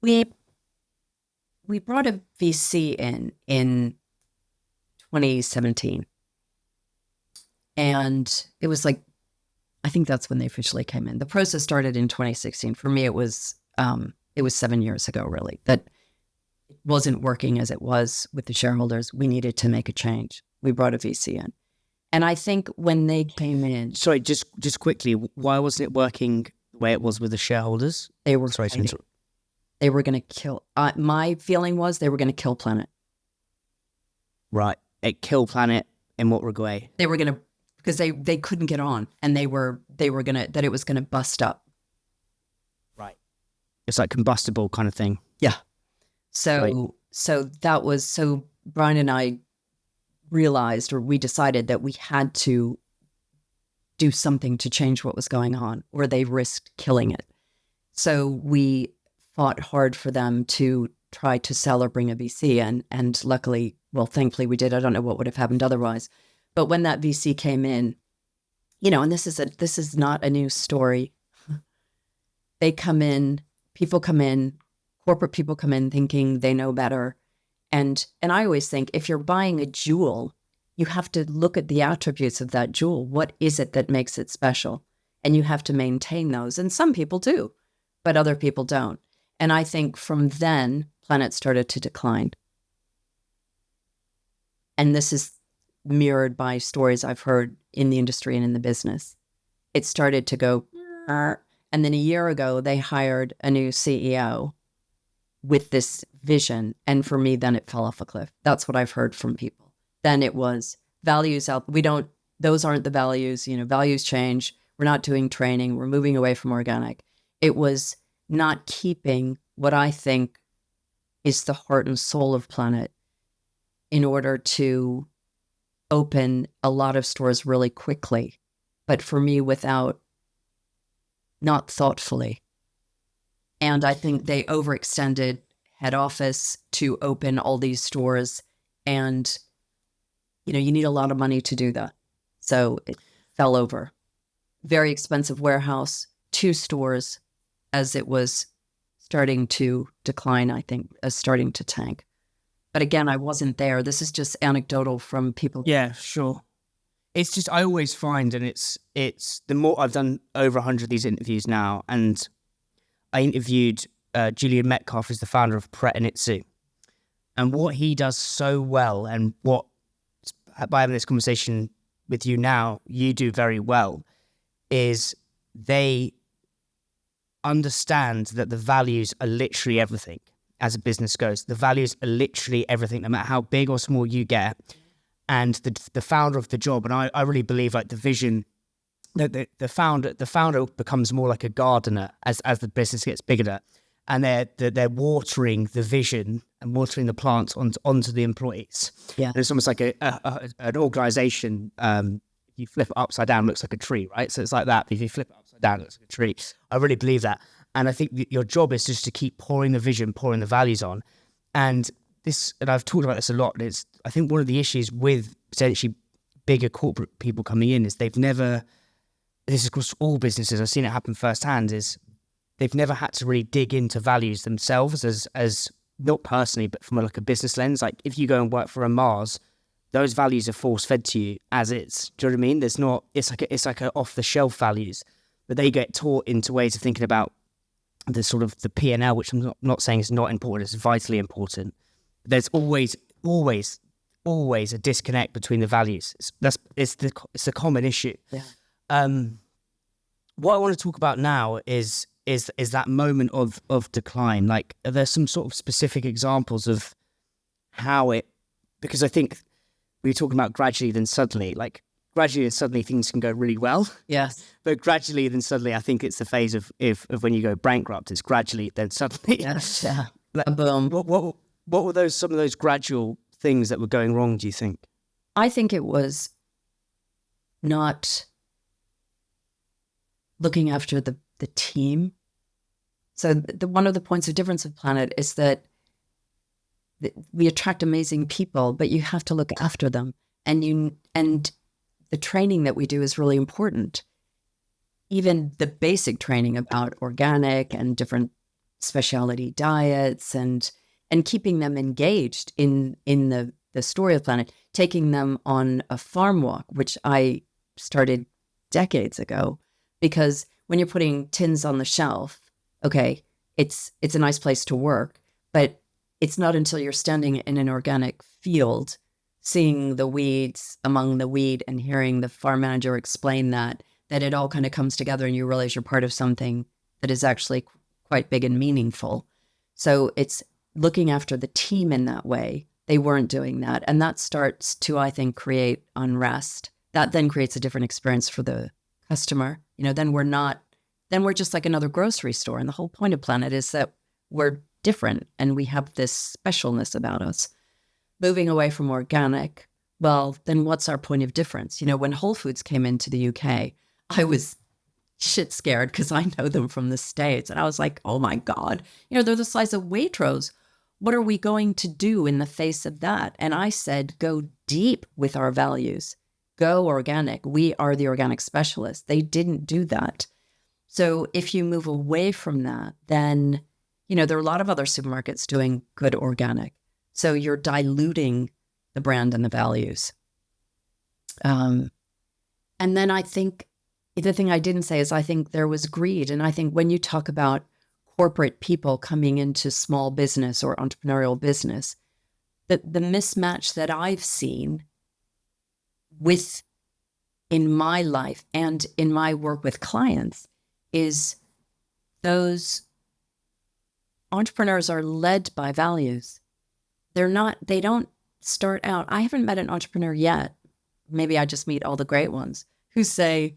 we brought a VC in 2017. And it was I think that's when they officially came in. The process started in 2016. For me, it was 7 years ago, really, that it wasn't working as it was with the shareholders. We needed to make a change. We brought a VC in. And I think when they came in... Sorry, just quickly, why wasn't it working the way it was with the shareholders? They were They were going to kill... my feeling was they were going to kill Planet. Right. Kill Planet in what way? They were going to... Because they couldn't get on, and they were going to... That it was going to bust up. Right. It's like combustible kind of thing. Yeah. So that was... So Brian and I realized, or we decided, that we had to do something to change what was going on, or they risked killing it. So we fought hard for them to try to sell or bring a VC, and luckily, well, thankfully we did. I don't know what would have happened otherwise. But when that VC came in, and this is not a new story. They come in, people come in, corporate people come in thinking they know better. And I always think if you're buying a jewel, you have to look at the attributes of that jewel. What is it that makes it special? And you have to maintain those. And some people do, but other people don't. And I think from then, Planet started to decline. And this is mirrored by stories I've heard in the industry and in the business. It started to go, and then a year ago, they hired a new CEO with this vision. And for me, then it fell off a cliff. That's what I've heard from people. Then it was values out. Those aren't the values, values change. We're not doing training. We're moving away from organic. It was not keeping what I think is the heart and soul of Planet in order to open a lot of stores really quickly. But for me, not thoughtfully. And I think they overextended head office to open all these stores. And, you need a lot of money to do that. So it fell over. Very expensive warehouse, 2 stores as it was starting to decline, I think, as starting to tank. But again, I wasn't there. This is just anecdotal from people. Yeah, sure. It's just, I always find, and it's the more I've done over 100 of these interviews now, and I interviewed Julian Metcalf, who's the founder of Pret and Itsu. And what he does so well, and what, by having this conversation with you now, you do very well, is they understand that the values are literally everything as a business goes. The values are literally everything, no matter how big or small you get. And the founder of the job, and I really believe like the vision, the founder becomes more like a gardener as the business gets bigger, and they're watering the vision and watering the plants onto the employees. Yeah, and it's almost like an organization. If you flip it upside down, it looks like a tree, right? So it's like that. If you flip it upside down, it looks like a tree. I really believe that, and I think your job is just to keep pouring the vision, pouring the values on, and I've talked about this a lot. I think one of the issues with potentially bigger corporate people coming in is this is across all businesses, I've seen it happen firsthand, is they've never had to really dig into values themselves as not personally, but from like a business lens. Like if you go and work for a Mars, those values are force fed to you as is. Do you know what I mean? It's like a off the shelf values, but they get taught into ways of thinking about the sort of the P&L, which I'm not saying is not important, it's vitally important. There's always a disconnect between the values. It's the common issue. Yeah. What I want to talk about now is that moment of decline. Like, are there some sort of specific examples of how because I think we were talking about gradually then suddenly, like gradually and suddenly things can go really well. Yes. But gradually then suddenly, I think it's the phase of when you go bankrupt, it's gradually then suddenly. Yes. Yeah. Like, Boom. What were some of those gradual things that were going wrong, do you think? I think it was not looking after the team. So one of the points of difference of Planet is that we attract amazing people, but you have to look after them. And the training that we do is really important. Even the basic training about organic and different specialty diets and keeping them engaged in the story of Planet, taking them on a farm walk, which I started decades ago, because when you're putting tins on the shelf, okay, it's a nice place to work, but it's not until you're standing in an organic field, seeing the weeds among the weed and hearing the farm manager explain that it all kind of comes together and you realize you're part of something that is actually quite big and meaningful. So it's looking after the team in that way. They weren't doing that. And that starts to, I think, create unrest. That then creates a different experience for the customer. Then we're just like another grocery store. And the whole point of Planet is that we're different and we have this specialness about us. Moving away from organic, well, then what's our point of difference? When Whole Foods came into the UK, I was shit scared because I know them from the States. And I was like, oh my God, they're the size of Waitrose. What are we going to do in the face of that? And I said, go deep with our values. Go organic. We are the organic specialists. They didn't do that. So if you move away from that, then, there are a lot of other supermarkets doing good organic. So you're diluting the brand and the values. And then I think the thing I didn't say is I think there was greed. And I think when you talk about corporate people coming into small business or entrepreneurial business, the mismatch that I've seen in my life and in my work with clients is those entrepreneurs are led by values. They don't start out. I haven't met an entrepreneur yet. Maybe I just meet all the great ones who say,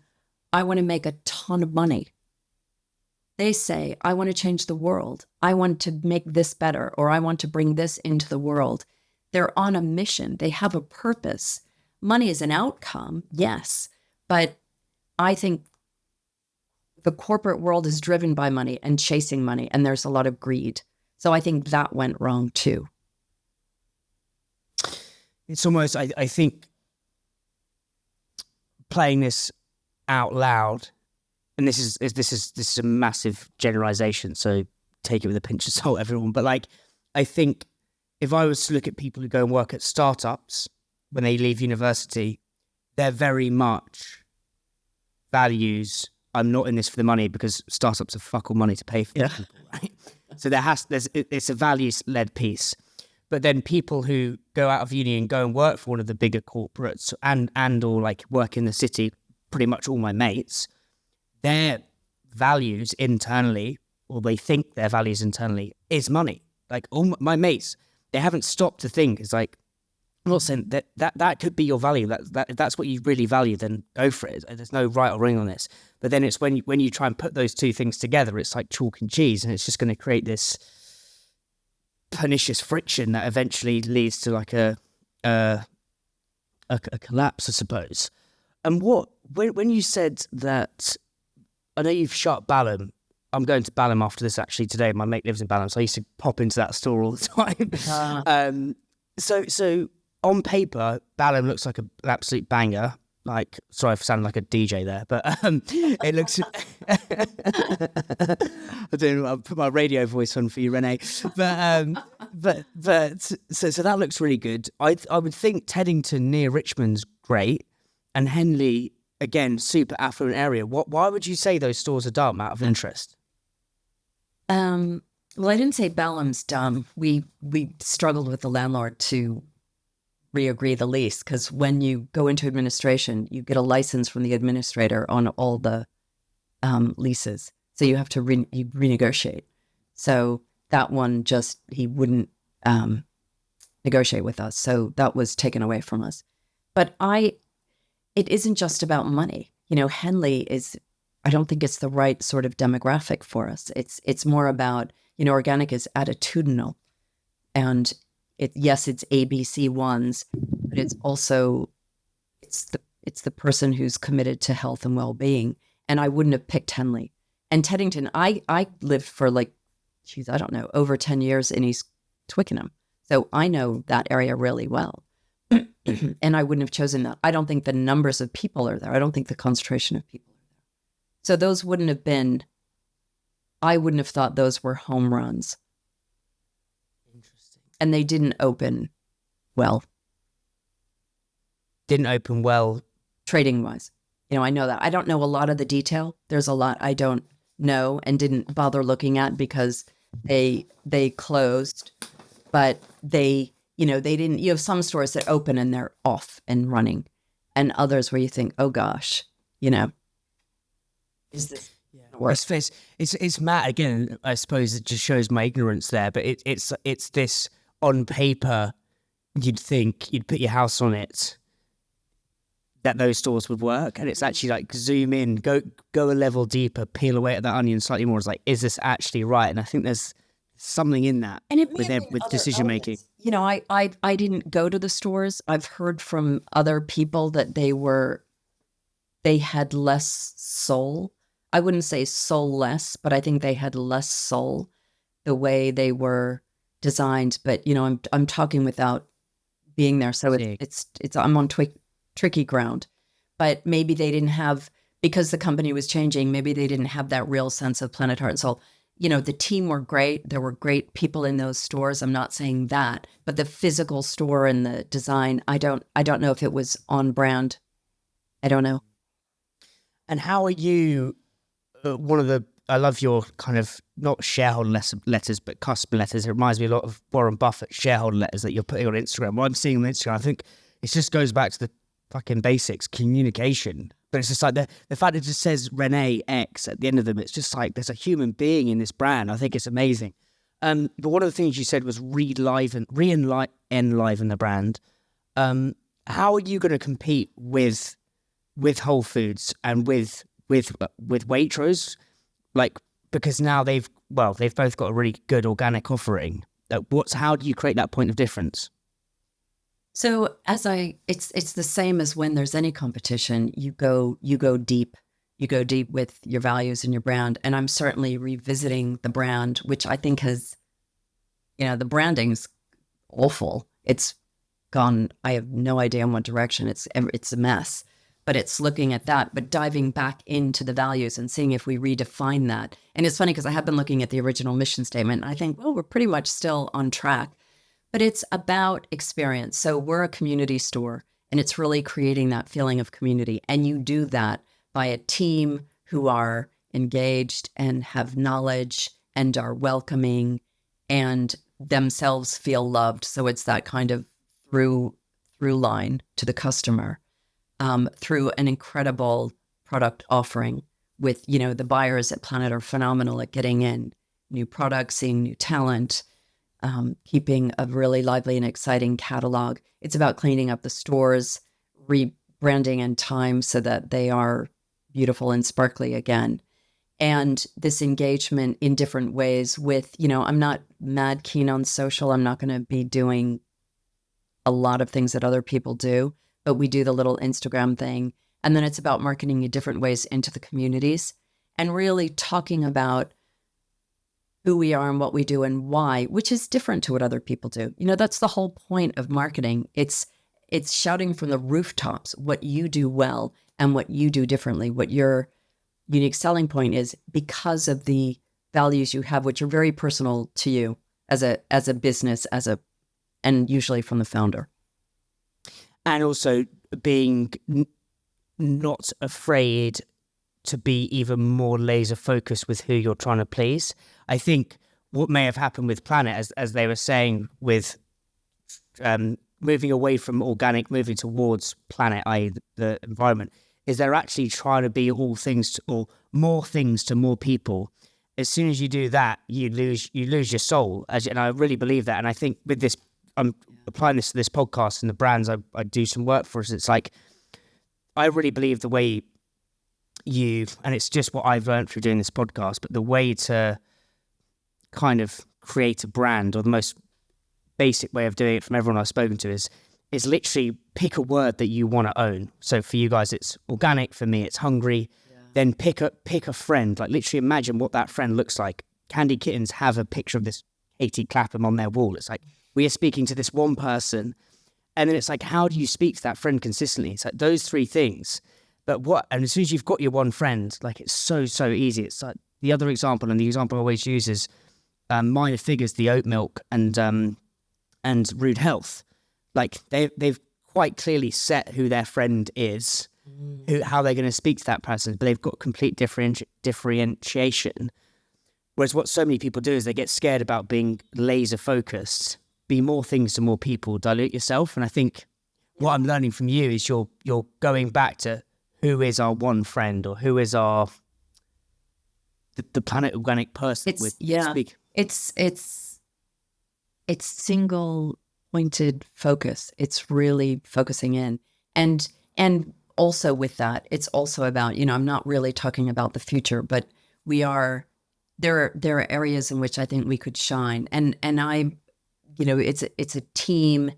I want to make a ton of money. They say, I want to change the world. I want to make this better, or I want to bring this into the world. They're on a mission. They have a purpose. Money is an outcome, yes, but I think the corporate world is driven by money and chasing money, and there's a lot of greed. So I think that went wrong too. It's almost, I think, playing this out loud, and this is a massive generalization, so take it with a pinch of salt, everyone. But like, I think if I was to look at people who go and work at startups when they leave university, they're very much values. I'm not in this for the money, because startups have fuck all money to pay for people, right? So it's a values-led piece. But then people who go out of uni and go and work for one of the bigger corporates and or like work in the city, pretty much all my mates, their values internally, or they think their values internally, is money. Like all my mates, they haven't stopped to think. It's like, I'm not saying that could be your value. If that's what you really value, then go for it. There's no right or wrong on this. But then it's when you try and put those two things together, it's like chalk and cheese, and it's just going to create this pernicious friction that eventually leads to like a collapse, I suppose. And when you said that, I know you've shot Balham. I'm going to Balham after this actually today. My mate lives in Balham, so I used to pop into that store all the time. So on paper, Balham looks like an absolute banger. Like, sorry for sounding like a DJ there, but it looks. I'll put my radio voice on for you, Renee. But so that looks really good. I would think Teddington near Richmond's great, and Henley again, super affluent area. Why would you say those stores are dumb out of interest? Well, I didn't say Balham's dumb. We struggled with the landlord to re-agree the lease, because when you go into administration, you get a license from the administrator on all the leases. So you have to renegotiate. So that one he wouldn't negotiate with us. So that was taken away from us. But it isn't just about money. Henley I don't think it's the right sort of demographic for us. It's more about, organic is attitudinal, and yes, it's ABC ones, but it's also, it's the person who's committed to health and well-being. And I wouldn't have picked Henley. And Teddington, I lived for I don't know, over 10 years in East Twickenham. So I know that area really well. And I wouldn't have chosen that. I don't think the numbers of people are there. I don't think the concentration of people are there. So those I wouldn't have thought those were home runs. And they didn't open well. Trading-wise. I know that. I don't know a lot of the detail. There's a lot I don't know and didn't bother looking at because they closed. But they didn't. You have some stores that open and they're off and running, and others where you think, oh gosh, is this worse? It's mad. Again, I suppose it just shows my ignorance there. But it's this. On paper, you'd think you'd put your house on it, that those stores would work, and it's actually like zoom in, go a level deeper, peel away at that onion slightly more. It's like, is this actually right? And I think there's something in that, and with decision making. I didn't go to the stores. I've heard from other people that they had less soul. I wouldn't say soulless, but I think they had less soul the way they were designed. But I'm talking without being there, so it's I'm on tricky ground. But maybe they didn't have, because the company was changing, maybe they didn't have that real sense of planet, heart, and soul. The team were great. There were great people in those stores. I'm not saying that, but the physical store and the design, I don't know if it was on brand I don't know. And how are you, I love your kind of, not shareholder letters, but customer letters. It reminds me a lot of Warren Buffett shareholder letters that you're putting on Instagram. What I'm seeing on Instagram, I think it just goes back to the fucking basics, communication. But it's just like the fact it just says Renée X at the end of them, it's just like there's a human being in this brand. I think it's amazing. But one of the things you said was re-enliven the brand. How are you going to compete with Whole Foods and with Waitrose? Like, because now they've both got a really good organic offering. How do you create that point of difference? So it's the same as when there's any competition. You go deep. You go deep with your values and your brand. And I'm certainly revisiting the brand, which I think has, the branding's awful. It's gone, I have no idea in what direction. It's a mess. But it's looking at that, but diving back into the values and seeing if we redefine that. And it's funny because I have been looking at the original mission statement, and I think, well, we're pretty much still on track. But it's about experience. So we're a community store, and it's really creating that feeling of community. And you do that by a team who are engaged and have knowledge and are welcoming and themselves feel loved. So it's that kind of through line to the customer. Through an incredible product offering with, the buyers at Planet are phenomenal at getting in new products, seeing new talent, keeping a really lively and exciting catalog. It's about cleaning up the stores, rebranding in time so that they are beautiful and sparkly again. And this engagement in different ways with, I'm not mad keen on social. I'm not going to be doing a lot of things that other people do. But we do the little Instagram thing. And then it's about marketing in different ways into the communities and really talking about who we are and what we do and why, which is different to what other people do. That's the whole point of marketing. It's shouting from the rooftops what you do well and what you do differently, what your unique selling point is because of the values you have, which are very personal to you as a business, and usually from the founder. And also being not afraid to be even more laser focused with who you're trying to please. I think what may have happened with Planet, as they were saying, with moving away from organic, moving towards Planet, i.e. the environment, is they're actually trying to be all things or more things to more people. As soon as you do that, you lose your soul. And I really believe that. And I think with this, I'm applying this to this podcast and the brands I do some work for us. It's like, I really believe the way and it's just what I've learned through doing this podcast, but the way to kind of create a brand, or the most basic way of doing it from everyone I've spoken to, is literally pick a word that you want to own. So for you guys, it's organic. For me, it's hungry. Yeah. Then pick a friend, like literally imagine what that friend looks like. Candy Kittens have a picture of this Katie Clapham on their wall. It's like, we are speaking to this one person. And then it's like, how do you speak to that friend consistently? It's like those three things. And as soon as you've got your one friend, like it's so easy. It's like the other example, and the example I always use is Minor Figures, the oat milk, and Rude Health. Like they've quite clearly set who their friend is, how they're going to speak to that person, but they've got complete differentiation. Whereas what so many people do is they get scared about being laser focused. Be more things to more people, dilute yourself. And I think what I'm learning from you is you're going back to who is our one friend, or who is the Planet Organic person. It's single pointed focus. It's really focusing in. And also with that, it's also about, I'm not really talking about the future, but there are areas in which I think we could shine. And I, it's a team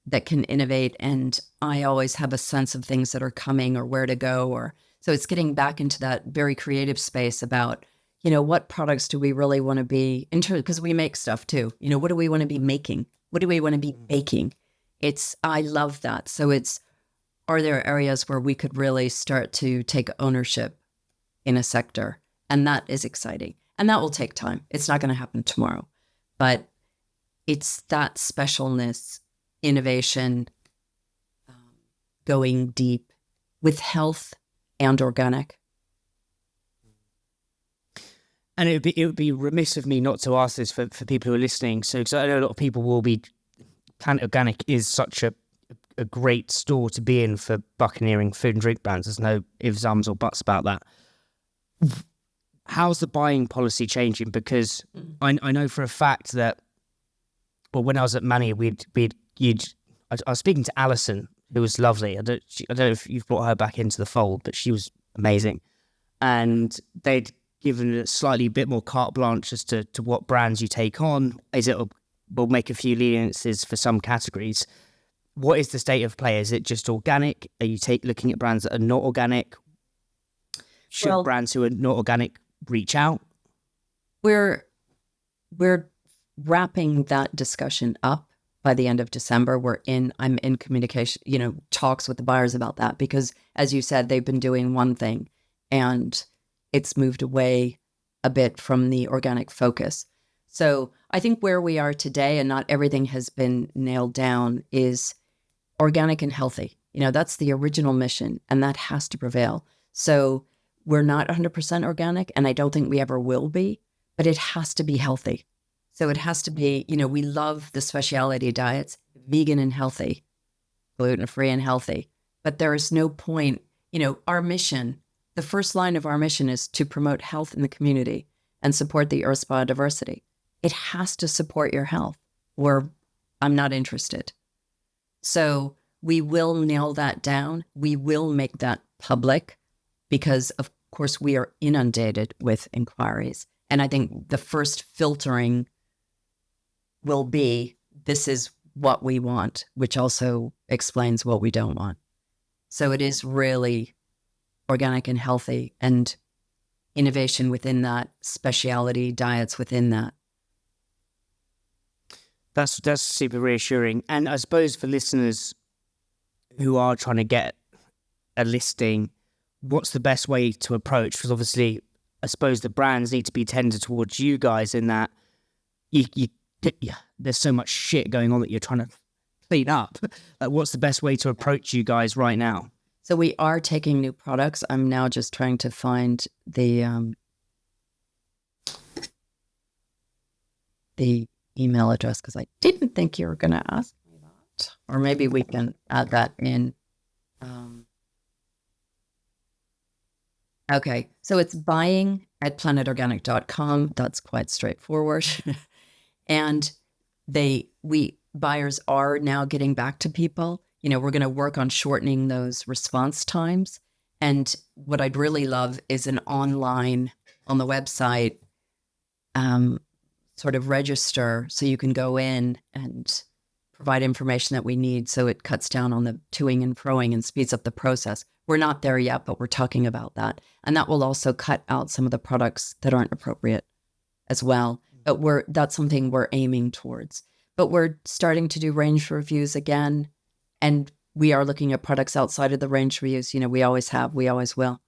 that can innovate, and I always have a sense of things that are coming or where to go, so it's getting back into that very creative space about, what products do we really want to be into, because we make stuff too. What do we want to be making? What do we want to be baking? I love that. So are there areas where we could really start to take ownership in a sector? And that is exciting. And that will take time. It's not going to happen tomorrow, but it's that specialness, innovation, going deep with health and organic. And it would be remiss of me not to ask this for people who are listening. So, because I know a lot of people will be, Planet Organic is such a great store to be in for buccaneering food and drink brands. There's no ifs, ums or buts about that. How's the buying policy changing? Because I know for a fact that, well, when I was at Manny, I was speaking to Alison, who was lovely. I don't know if you've brought her back into the fold, but she was amazing. And they'd given a slightly bit more carte blanche as to what brands you take on. We'll make a few leniencies for some categories. What is the state of play? Is it just organic? Are you looking at brands that are not organic? Should brands who are not organic reach out? We're wrapping that discussion up by the end of December. I'm in communication, talks with the buyers about that, because as you said, they've been doing one thing and it's moved away a bit from the organic focus. So I think where we are today, and not everything has been nailed down, is organic and healthy. That's the original mission, and that has to prevail. So we're not 100% organic, and I don't think we ever will be, but it has to be healthy. So it has to be, we love the specialty diets, vegan and healthy, gluten-free and healthy, but there is no point, our mission, the first line of our mission is to promote health in the community and support the Earth's biodiversity. It has to support your health, or I'm not interested. So we will nail that down. We will make that public because, of course, we are inundated with inquiries. And I think the first filtering will be, this is what we want, which also explains what we don't want. So it is really organic and healthy, and innovation within that, specialty diets within that. That's super reassuring. And I suppose for listeners who are trying to get a listing, what's the best way to approach? Because obviously, I suppose the brands need to be tended towards you guys in that there's so much shit going on that you're trying to clean up. Like, what's the best way to approach you guys right now? So we are taking new products. I'm now just trying to find the email address, because I didn't think you were going to ask me that. Or maybe we can add that in. Okay, so it's buying@planetorganic.com. That's quite straightforward. And buyers are now getting back to people. We're going to work on shortening those response times. And what I'd really love is an online, on the website, sort of register, so you can go in and provide information that we need, so it cuts down on the toing and froing and speeds up the process. We're not there yet, but we're talking about that. And that will also cut out some of the products that aren't appropriate as well. But that's something we're aiming towards. But we're starting to do range reviews again. And we are looking at products outside of the range reviews. We always have, we always will.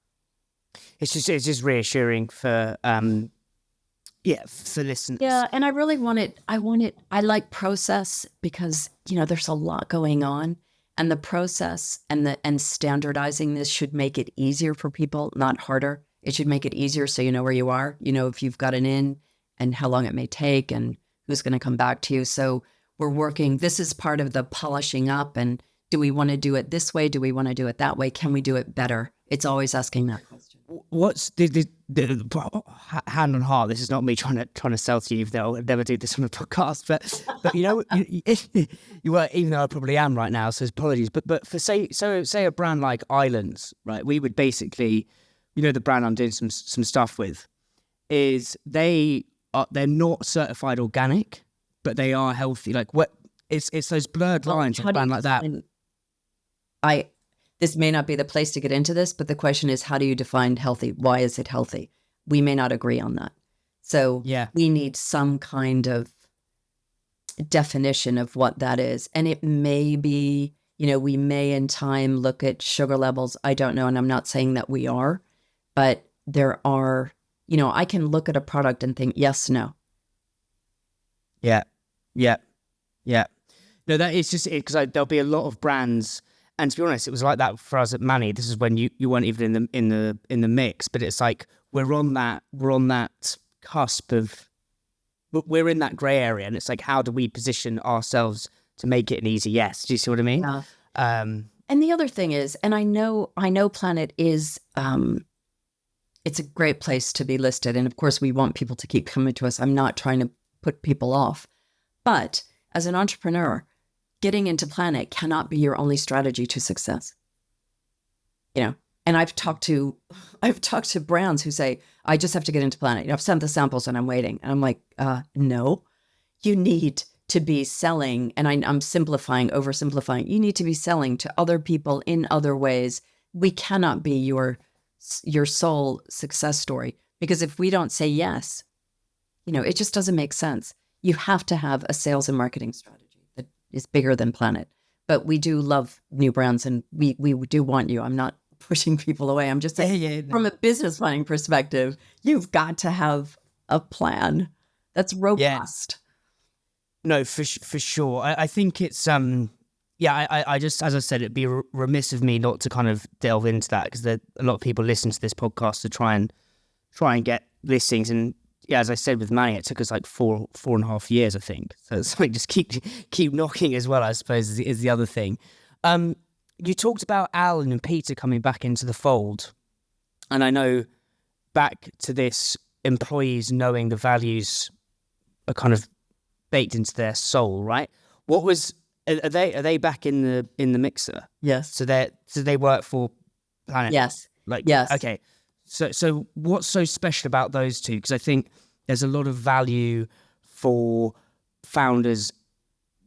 It's just reassuring for listeners. Yeah, and I really I like process, because there's a lot going on, and the process and standardizing this should make it easier for people, not harder. It should make it easier, so you know where you are, if you've got an in and how long it may take and who's going to come back to you. So we're working, this is part of the polishing up, and do we want to do it this way? Do we want to do it that way? Can we do it better? It's always asking that question. What's the hand on heart? This is not me trying to sell to you, even though I'll never do this on a podcast. But you were, even though I probably am right now, so apologies. But for say a brand like Islands, right? We would basically, the brand I'm doing some stuff with, is they're not certified organic, but they are healthy. Like, what? It's those blurred lines of a brand like that. This may not be the place to get into this, but the question is, how do you define healthy? Why is it healthy? We may not agree on that. So we need some kind of definition of what that is. And it may be, we may in time look at sugar levels. I don't know. And I'm not saying that we are, but there are, I can look at a product and think, yes, no. Yeah. No, that is just it, because there'll be a lot of brands. And to be honest, it was like that for us at Manny. This is when you weren't even in the mix, but it's like we're on that cusp of, we're in that grey area, and it's like, how do we position ourselves to make it an easy yes? Do you see what I mean? Yeah. And the other thing is, and I know Planet is, it's a great place to be listed. And of course, we want people to keep coming to us. I'm not trying to put people off. But as an entrepreneur, getting into Planet cannot be your only strategy to success. You know, and I've talked to brands who say, I just have to get into Planet. You know, I've sent the samples and I'm waiting. And I'm like, no, you need to be selling. And I'm simplifying, oversimplifying. You need to be selling to other people in other ways. We cannot be your sole success story, because if we don't say yes, you know, it just doesn't make sense. You have to have a sales and marketing strategy that is bigger than Planet. But we do love new brands, and we do want you. I'm not pushing people away. I'm just saying, from a business planning perspective, you've got to have a plan that's robust. No, for sure. I think it's I just, as I said, it'd be remiss of me not to kind of delve into that, because a lot of people listen to this podcast to try and get listings. And yeah, as I said with Manny, it took us like 4.5 years, I think. So it's like, just keep knocking as well, I suppose, is the other thing. You talked about Alan and Peter coming back into the fold. And I know back to this, employees knowing the values are kind of baked into their soul, right? What was... Are they back in the mixer? Yes. So they work for Planet? Yes. Yes. Okay. So what's so special about those two? Because I think there's a lot of value for founders,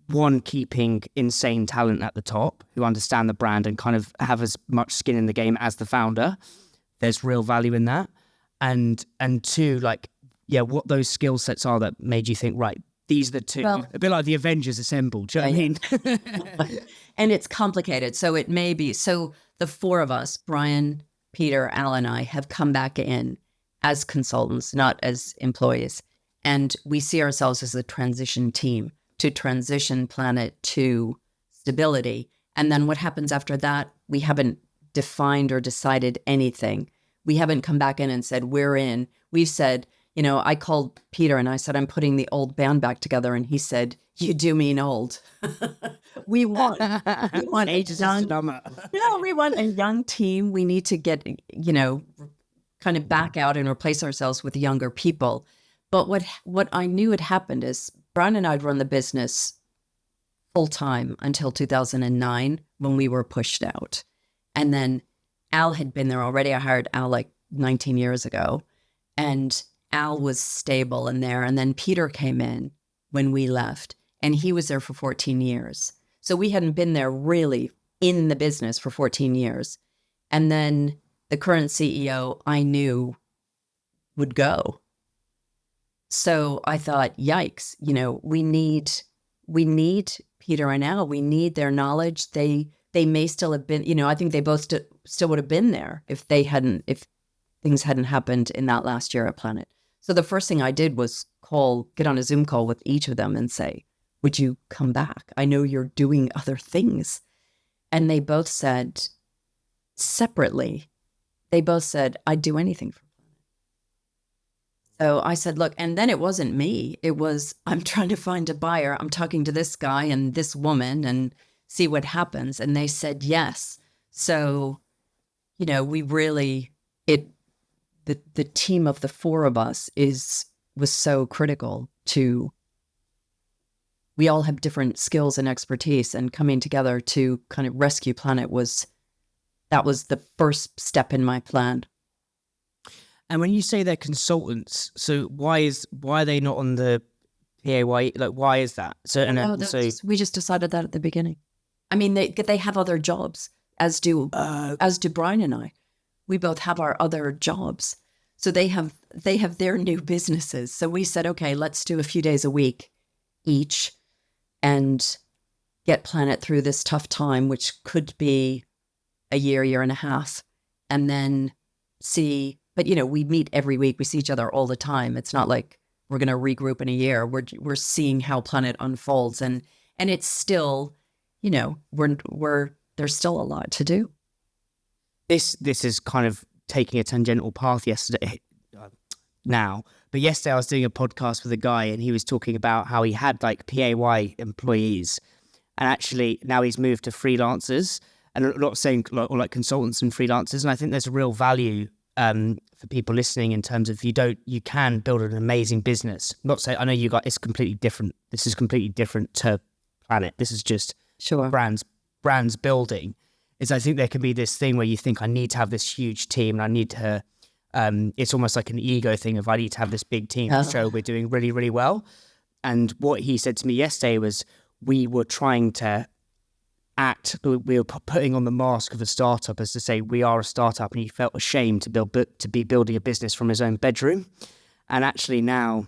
one, keeping insane talent at the top who understand the brand and kind of have as much skin in the game as the founder. There's real value in that. And two, like, what those skill sets are that made you think, right, these are the two. Well, a bit like the Avengers assembled. Do you know what I mean? And it's complicated. So it may be. So the four of us, Brian, Peter, Al, and I, have come back in as consultants, not as employees. And we see ourselves as a transition team to transition Planet to stability. And then what happens after that, we haven't defined or decided anything. We haven't come back in and said, we're in. We've said, you know, I called Peter and I said, I'm putting the old band back together. And he said, you do mean old. we want ages young. No, we want a young team. We need to get, you know, kind of back out and replace ourselves with younger people. But what I knew had happened is Brian and I'd run the business full time until 2009 when we were pushed out. And then Al had been there already. I hired Al like 19 years ago. And Al was stable in there. And then Peter came in when we left, and he was there for 14 years. So we hadn't been there really in the business for 14 years. And then the current CEO I knew would go. So I thought, yikes, you know, we need Peter and Al. We need their knowledge. They may still have been, you know, I think they both still would have been there if things hadn't happened in that last year at Planet. So the first thing I did was get on a Zoom call with each of them and say, would you come back? I know you're doing other things. And they both said separately, I'd do anything for Planet. So I said, look, and then it wasn't me. It was, I'm trying to find a buyer. I'm talking to this guy and this woman and see what happens. And they said yes. So, you know, we really, the team of the four of us was so critical to, we all have different skills and expertise, and coming together to kind of rescue Planet that was the first step in my plan. And when you say they're consultants, so why are they not on the PAYE? Like, why is that? So, we just decided that at the beginning. I mean, they have other jobs, as do Brian and I. We both have our other jobs. So they have their new businesses. So we said, okay, let's do a few days a week each and get Planet through this tough time, which could be a year and a half, and then see. But, you know, we meet every week. We see each other all the time. It's not like we're going to regroup in a year. We're seeing how Planet unfolds. And it's still, you know, we're there's still a lot to do. This is kind of taking a tangential path now. But yesterday I was doing a podcast with a guy and he was talking about how he had like PAY employees and actually now he's moved to freelancers and a lot saying or like consultants and freelancers. And I think there's a real value for people listening in terms of you can build an amazing business. Not say, I know you got, it's completely different. This is completely different to Planet. This is just brands building. I think there can be this thing where you think I need to have this huge team and I need to, it's almost like an ego thing of I need to have this big team to show we're doing really, really well. And what he said to me yesterday was we were trying to we were putting on the mask of a startup as to say we are a startup, and he felt ashamed to be building a business from his own bedroom. And actually now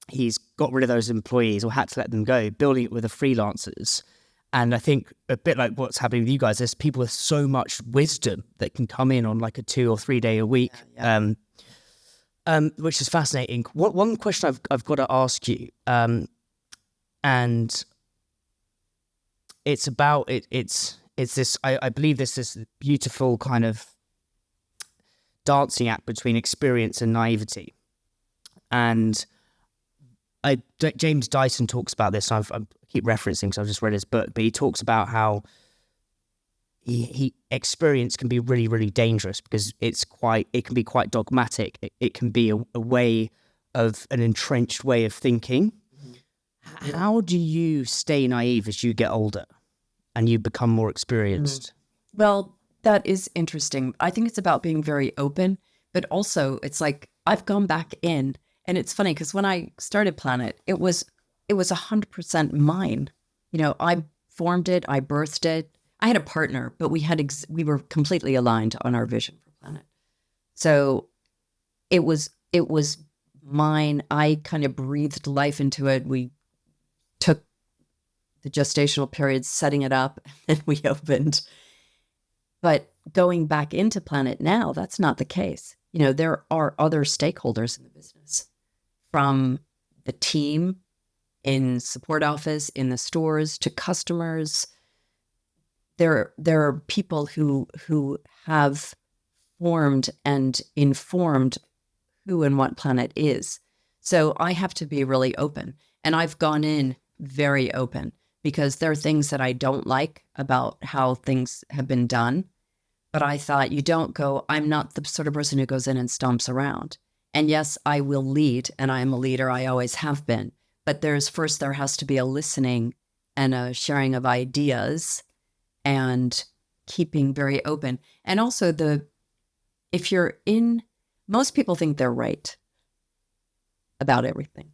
he's got rid of those employees or had to let them go, building it with the freelancers. And I think a bit like what's happening with you guys, there's people with so much wisdom that can come in on like a 2 or 3 day a week, which is fascinating. One question I've got to ask you, and it's about it's this. I believe this beautiful kind of dancing act between experience and naivety, and James Dyson talks about this. I keep referencing because I've just read his book, but he talks about how he experience can be really, really dangerous because it can be quite dogmatic. It can be a way of an entrenched way of thinking. Mm-hmm. How do you stay naive as you get older and you become more experienced? Well, that is interesting. I think it's about being very open, but also it's like I've gone back in. And it's funny because when I started Planet, it was 100% mine. You know, I formed it, I birthed it. I had a partner, but we were completely aligned on our vision for Planet. So it was mine. I kind of breathed life into it. We took the gestational period setting it up, and we opened. But going back into Planet now, that's not the case. You know, there are other stakeholders in the business, from the team in support office, in the stores, to customers. There are people who have formed and informed who and what Planet is. So I have to be really open. And I've gone in very open because there are things that I don't like about how things have been done. But I thought, I'm not the sort of person who goes in and stomps around. And yes, I will lead, and I am a leader. I always have been. But there has to be a listening and a sharing of ideas and keeping very open. And also most people think they're right about everything.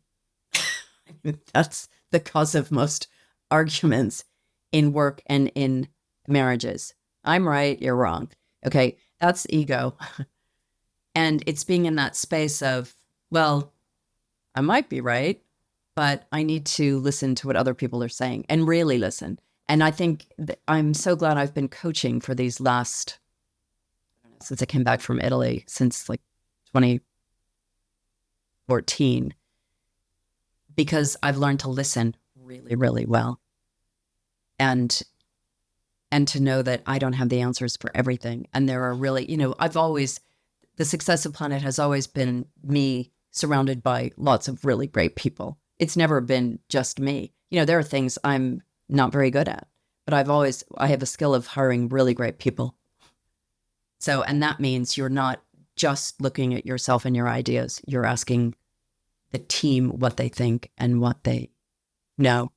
I mean, that's the cause of most arguments in work and in marriages. I'm right, you're wrong. Okay, that's ego. And it's being in that space of, well, I might be right, but I need to listen to what other people are saying and really listen. And I think I'm so glad I've been coaching for these last, since I came back from Italy, since like 2014, because I've learned to listen really, really well. And to know that I don't have the answers for everything. And there are really, the success of Planet has always been me surrounded by lots of really great people. It's never been just me. You know, there are things I'm not very good at, but I have a skill of hiring really great people. So, and that means you're not just looking at yourself and your ideas. You're asking the team what they think and what they know.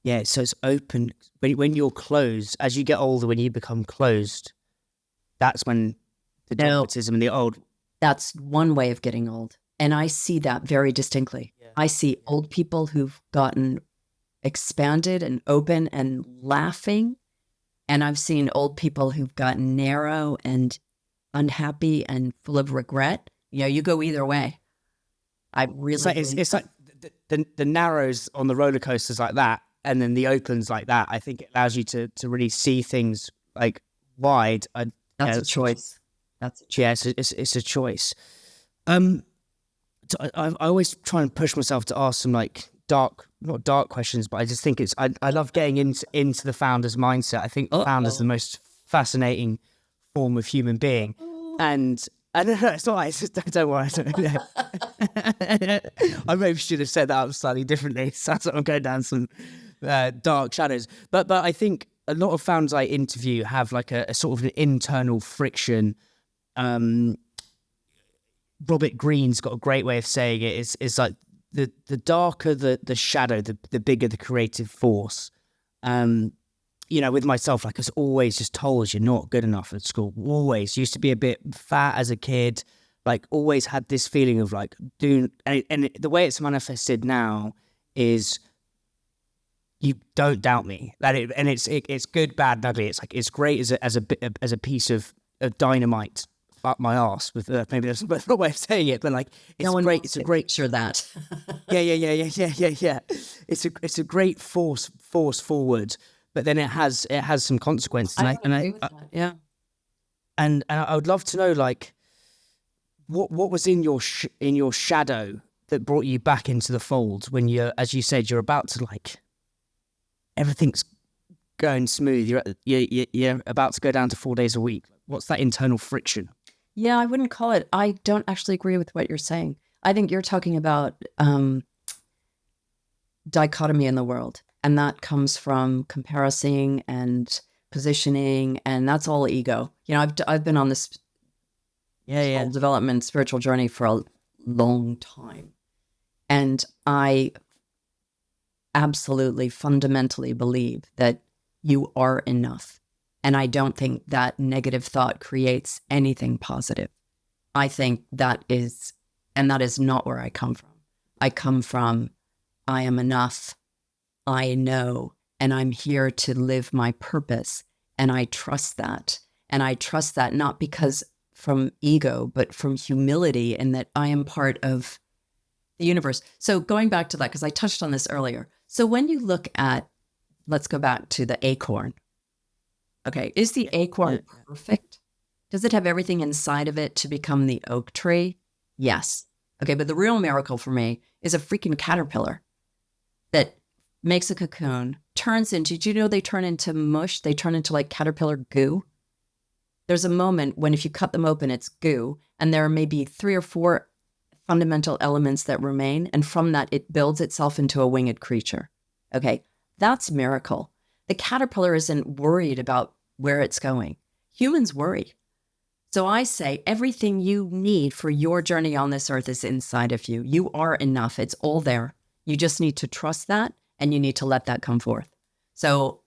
Yeah, so it's open. When you're closed, as you get older, when you become closed, that's when the dogmatism and the old. That's one way of getting old. And I see that very distinctly. Yeah. I see old people who've gotten expanded and open and laughing. And I've seen old people who've gotten narrow and unhappy and full of regret. You know, you go either way. It's like the narrows on the roller coasters like that. And then the opens like that. I think it allows you to really see things like wide. That's a choice. Yeah, it's a choice. I always try and push myself to ask some like not dark questions, but I just think I love getting into the founder's mindset. I think the founder's the most fascinating form of human being. And I don't know, it's not like, it's just, don't worry. I maybe should have said that up slightly differently. So I'm going down some dark shadows. But I think a lot of founders I interview have like a sort of an internal friction. Robert Greene's got a great way of saying it. It's like the darker the shadow, the bigger the creative force. With myself, like I was always just told you're not good enough at school. Always used to be a bit fat as a kid. Like always had this feeling of like and the way it's manifested now is you don't doubt me. It's good, bad, and ugly. It's like it's great as a piece of dynamite up my arse. With maybe that's not the way of saying it, but like it's no one great. It's a great picture that. Yeah. It's a great force forward. But then it has some consequences. I agree with that. Yeah. And I would love to know, like, what was in your shadow that brought you back into the fold when as you said, you're about to, like, everything's going smooth. You're about to go down to 4 days a week. What's that internal friction? Yeah, I wouldn't call it. I don't actually agree with what you're saying. I think you're talking about dichotomy in the world. And that comes from comparison and positioning, and that's all ego. I've been on this development spiritual journey for a long time, and I absolutely fundamentally believe that you are enough. And I don't think that negative thought creates anything positive. I think that is not where I come from. I come from, I am enough. I know, and I'm here to live my purpose, and I trust that. And I trust that not because from ego, but from humility, and that I am part of the universe. So going back to that, because I touched on this earlier. So when you look at, let's go back to the acorn. Okay, is the acorn perfect? Does it have everything inside of it to become the oak tree? Yes. Okay, but the real miracle for me is a freaking caterpillar that makes a cocoon, turns into, do you know they turn into mush? They turn into like caterpillar goo. There's a moment when if you cut them open, it's goo, and there are maybe 3 or 4 fundamental elements that remain, and from that, it builds itself into a winged creature. Okay, that's miracle. The caterpillar isn't worried about where it's going. Humans worry. So I say everything you need for your journey on this earth is inside of you. You are enough. It's all there. You just need to trust that. And you need to let that come forth. So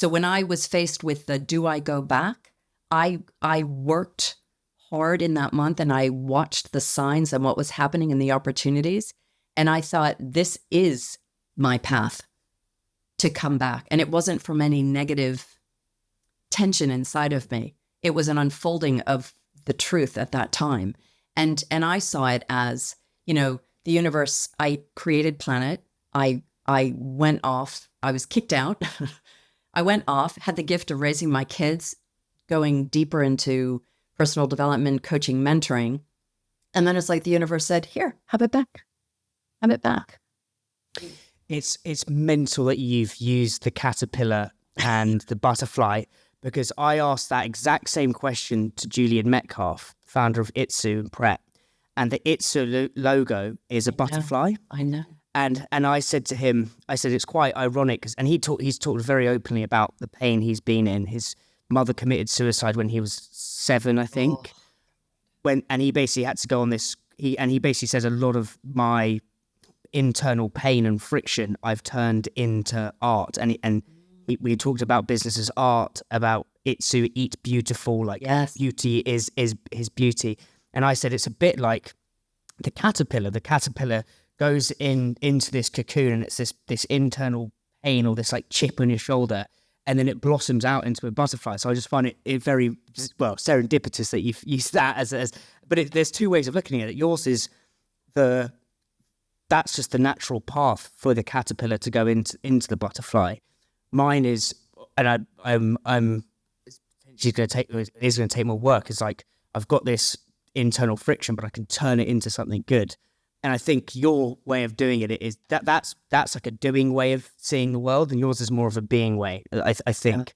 when I was faced with the, do I go back? I worked hard in that month, and I watched the signs and what was happening and the opportunities. And I thought, this is my path to come back. And it wasn't from any negative tension inside of me. It was an unfolding of the truth at that time. And I saw it as, the universe. I created Planet. I went off, I was kicked out. I went off, had the gift of raising my kids, going deeper into personal development, coaching, mentoring. And then it's like the universe said, here, have it back. Have it back. It's mental that you've used the caterpillar and the butterfly, because I asked that exact same question to Julian Metcalf, founder of Itsu and Pret. And the Itsu logo is a butterfly. I know. And I said to him, it's quite ironic, and he's talked very openly about the pain he's been in. His mother committed suicide when he was 7, I think. And he basically had to go on this. He basically says a lot of my internal pain and friction I've turned into art. We talked about business as art, about Itsu, eat beautiful, like beauty is his beauty. And I said it's a bit like the caterpillar. The caterpillar goes into this cocoon, and it's this internal pain or this like chip on your shoulder, and then it blossoms out into a butterfly. So I just find it very serendipitous that you've used that as but there's 2 ways of looking at it. Yours is that's just the natural path for the caterpillar to go into the butterfly. Mine is, and I'm it's going to take more work. It's like I've got this internal friction, but I can turn it into something good. And I think your way of doing it is that's like a doing way of seeing the world, and yours is more of a being way. I think.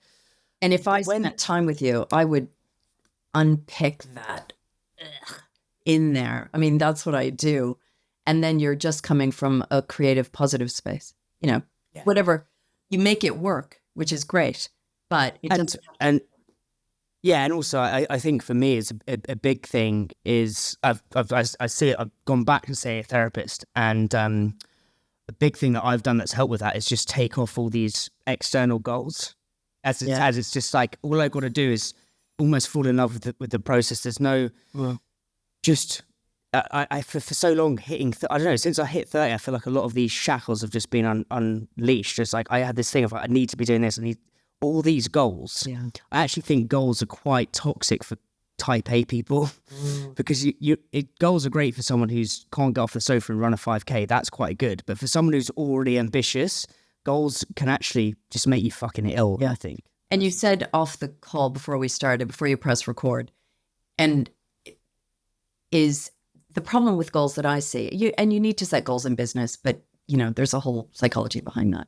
And if I spent time with you, I would unpick that in there. I mean, that's what I do. And then you're just coming from a creative, positive space. Whatever. You make it work, which is great. But it doesn't. And also I think for me it's a big thing is I see it. I've gone back to say a therapist, and the big thing that I've done that's helped with that is just take off all these external goals. As it's just like all I've got to do is almost fall in love with the process. There's no just I for so long hitting I don't know, since I hit 30 I feel like a lot of these shackles have just been unleashed. Just like I had this thing of like, I need to be doing this, I need all these goals. I actually think goals are quite toxic for type A people because goals are great for someone who's can't get off the sofa and run a 5K. That's quite good. But for someone who's already ambitious, goals can actually just make you fucking ill, I think. And you said off the call before we started, before you press record, and is the problem with goals that I see, you need to set goals in business, but there's a whole psychology behind that.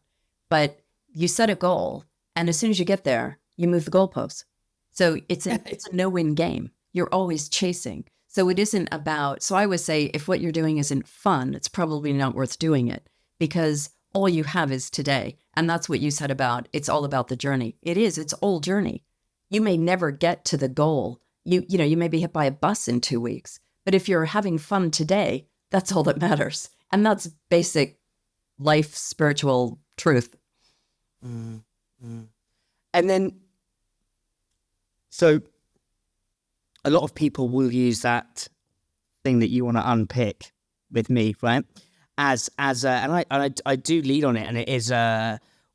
But you set a goal, and as soon as you get there, you move the goalposts. So it's a no-win game. You're always chasing. So it isn't about, so I would say if what you're doing isn't fun, it's probably not worth doing it, because all you have is today. And that's what you said about, it's all about the journey. It is, it's all journey. You may never get to the goal. You may be hit by a bus in 2 weeks, but if you're having fun today, that's all that matters. And that's basic life, spiritual truth. And then, so a lot of people will use that thing that you want to unpick with me, right? And I do lead on it, and it is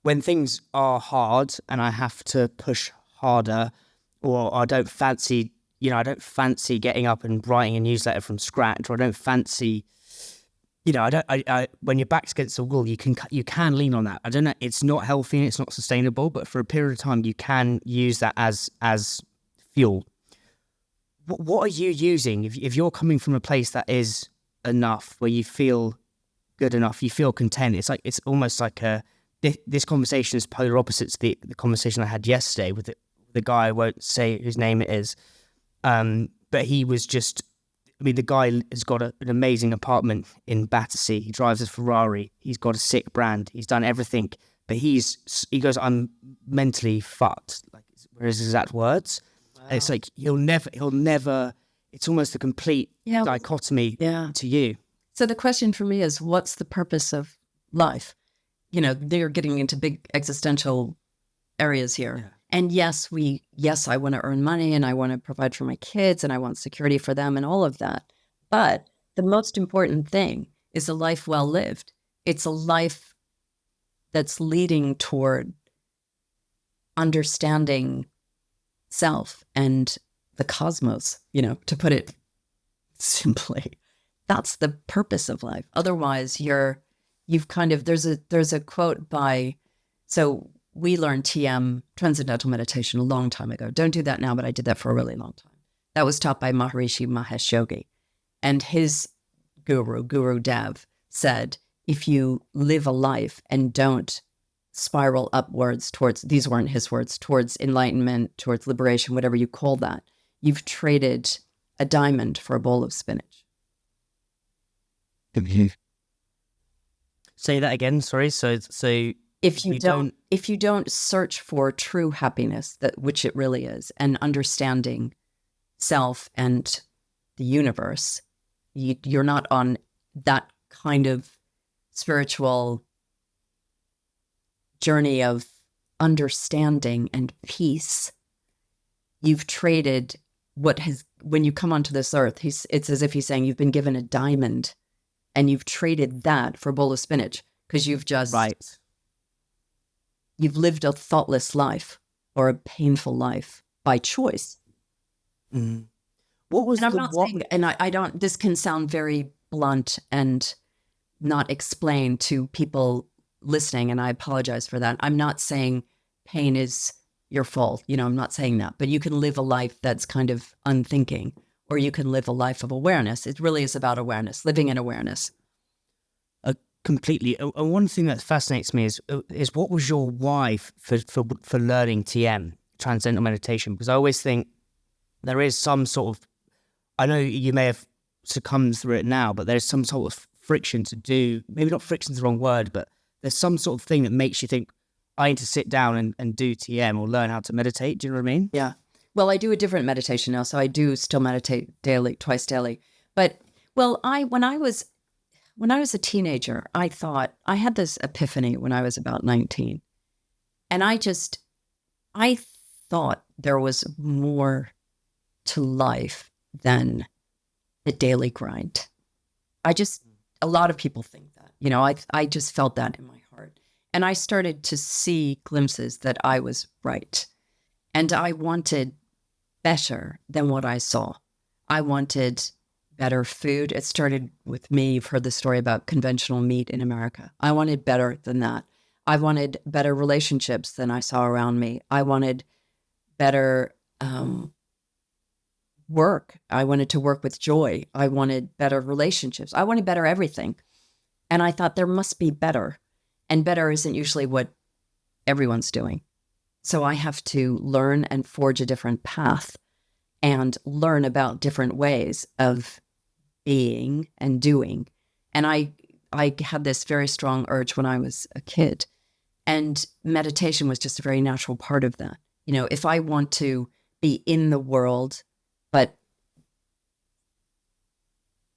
when things are hard and I have to push harder, or I don't fancy getting up and writing a newsletter from scratch, or I don't fancy, when your back's against the wall, you can lean on that. I don't know, it's not healthy and it's not sustainable, but for a period of time, you can use that as fuel. What are you using if you're coming from a place that is enough, where you feel good enough, you feel content? It's almost like this conversation is polar opposite to the conversation I had yesterday with the guy. I won't say whose name it is, but he was just, the guy has got an amazing apartment in Battersea. He drives a Ferrari. He's got a sick brand. He's done everything, but he goes, I'm mentally fucked. Like, were his exact words. Wow. And it's like he'll never. It's almost a complete dichotomy to you. So the question for me is, what's the purpose of life? They're getting into big existential areas here. Yeah. And yes, I want to earn money, and I want to provide for my kids, and I want security for them and all of that. But the most important thing is a life well lived. It's a life that's leading toward understanding self and the cosmos, to put it simply. That's the purpose of life. Otherwise, you've kind of, there's a quote by, so we learned TM, Transcendental Meditation, a long time ago. Don't do that now, but I did that for a really long time. That was taught by Maharishi Mahesh Yogi. And his Guru Dev, said, if you live a life and don't spiral upwards towards, these weren't his words, towards enlightenment, towards liberation, whatever you call that, you've traded a diamond for a bowl of spinach. Say that again, sorry. So if you don't search for true happiness, which it really is, and understanding self and the universe, you're not on that kind of spiritual journey of understanding and peace. You've traded when you come onto this earth, it's as if he's saying you've been given a diamond and you've traded that for a bowl of spinach, because you've just, you've lived a thoughtless life or a painful life by choice. Mm. What was and I'm not saying, and I don't, this can sound very blunt and not explain to people listening, and I apologize for that. I'm not saying pain is your fault. I'm not saying that, but you can live a life that's kind of unthinking or you can live a life of awareness. It really is about awareness, living in awareness. Completely. And one thing that fascinates me is what was your why for learning TM, Transcendental Meditation? Because I always think there is some sort of, I know you may have succumbed through it now, but there's some sort of friction to do, maybe not friction is the wrong word, but there's some sort of thing that makes you think, I need to sit down and do TM or learn how to meditate. Do you know what I mean? Yeah. Well, I do a different meditation now, so I do still meditate daily, twice daily. But, well, when I was a teenager, I had this epiphany when I was about 19. And I thought there was more to life than the daily grind. A lot of people think that, you know, I just felt that in my heart. And I started to see glimpses that I was right. And I wanted better than what I saw. I wanted better food. It started with me. You've heard the story about conventional meat in America. I wanted better than that. I wanted better relationships than I saw around me. I wanted better work. I wanted to work with joy. I wanted better relationships. I wanted better everything. And I thought there must be better. And better isn't usually what everyone's doing. So I have to learn and forge a different path and learn about different ways of being and doing. And I had this very strong urge when I was a kid. And meditation was just a very natural part of that. You know, if I want to be in the world, but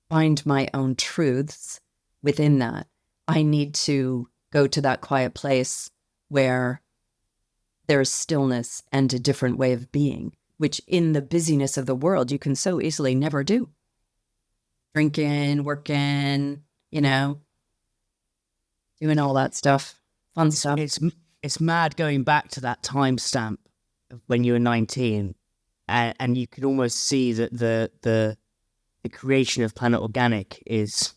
find my own truths within that, I need to go to that quiet place where there's stillness and a different way of being, which in the busyness of the world, you can so easily never do. Drinking, working, you know, doing all that stuff, fun stuff. It's mad going back to that timestamp of when you were 19, and you can almost see that the creation of Planet Organic is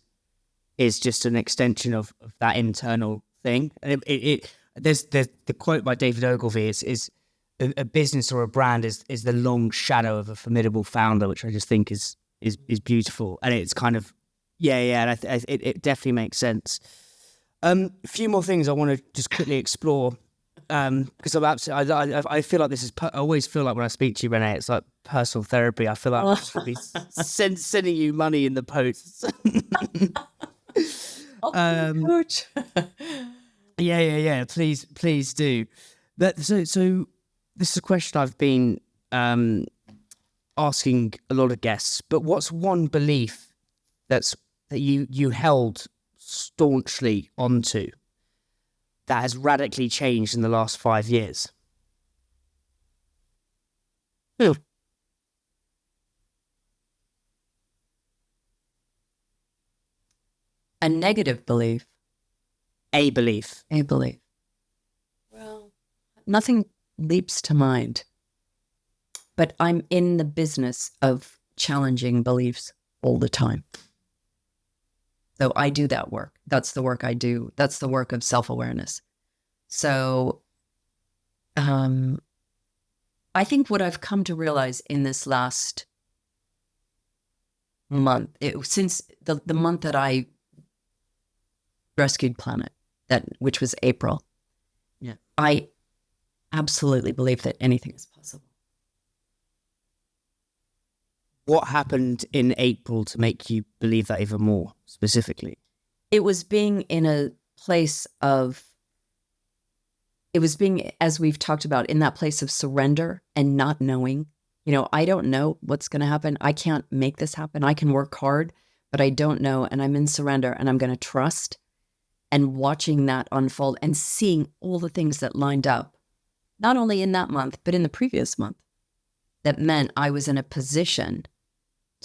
just an extension of that internal thing. And there's the quote by David Ogilvy is a business or a brand is the long shadow of a formidable founder, which I just think is beautiful. And it's kind of and it definitely makes sense. A few more things I want to just quickly explore, because I feel like this is I always feel like when I speak to you, Renée, it's like personal therapy. I feel like I should be sending you money in the post. Coach. Yeah. Please do. So this is a question I've been asking a lot of guests. But what's one belief that you held staunchly onto that has radically changed in the last 5 years? A negative belief. A belief. Well, nothing leaps to mind, but I'm in the business of challenging beliefs all the time. So I do that work. That's the work I do. That's the work of self-awareness. So I think what I've come to realize in this last month, since the month that I rescued Planet, which was April. Yeah. I absolutely believe that anything is possible. What happened in April to make you believe that even more specifically? It was being in a place of, as we've talked about, in that place of surrender and not knowing. You know, I don't know what's going to happen. I can't make this happen. I can work hard, but I don't know. And I'm in surrender and I'm going to trust. And watching that unfold and seeing all the things that lined up, not only in that month, but in the previous month, that meant I was in a position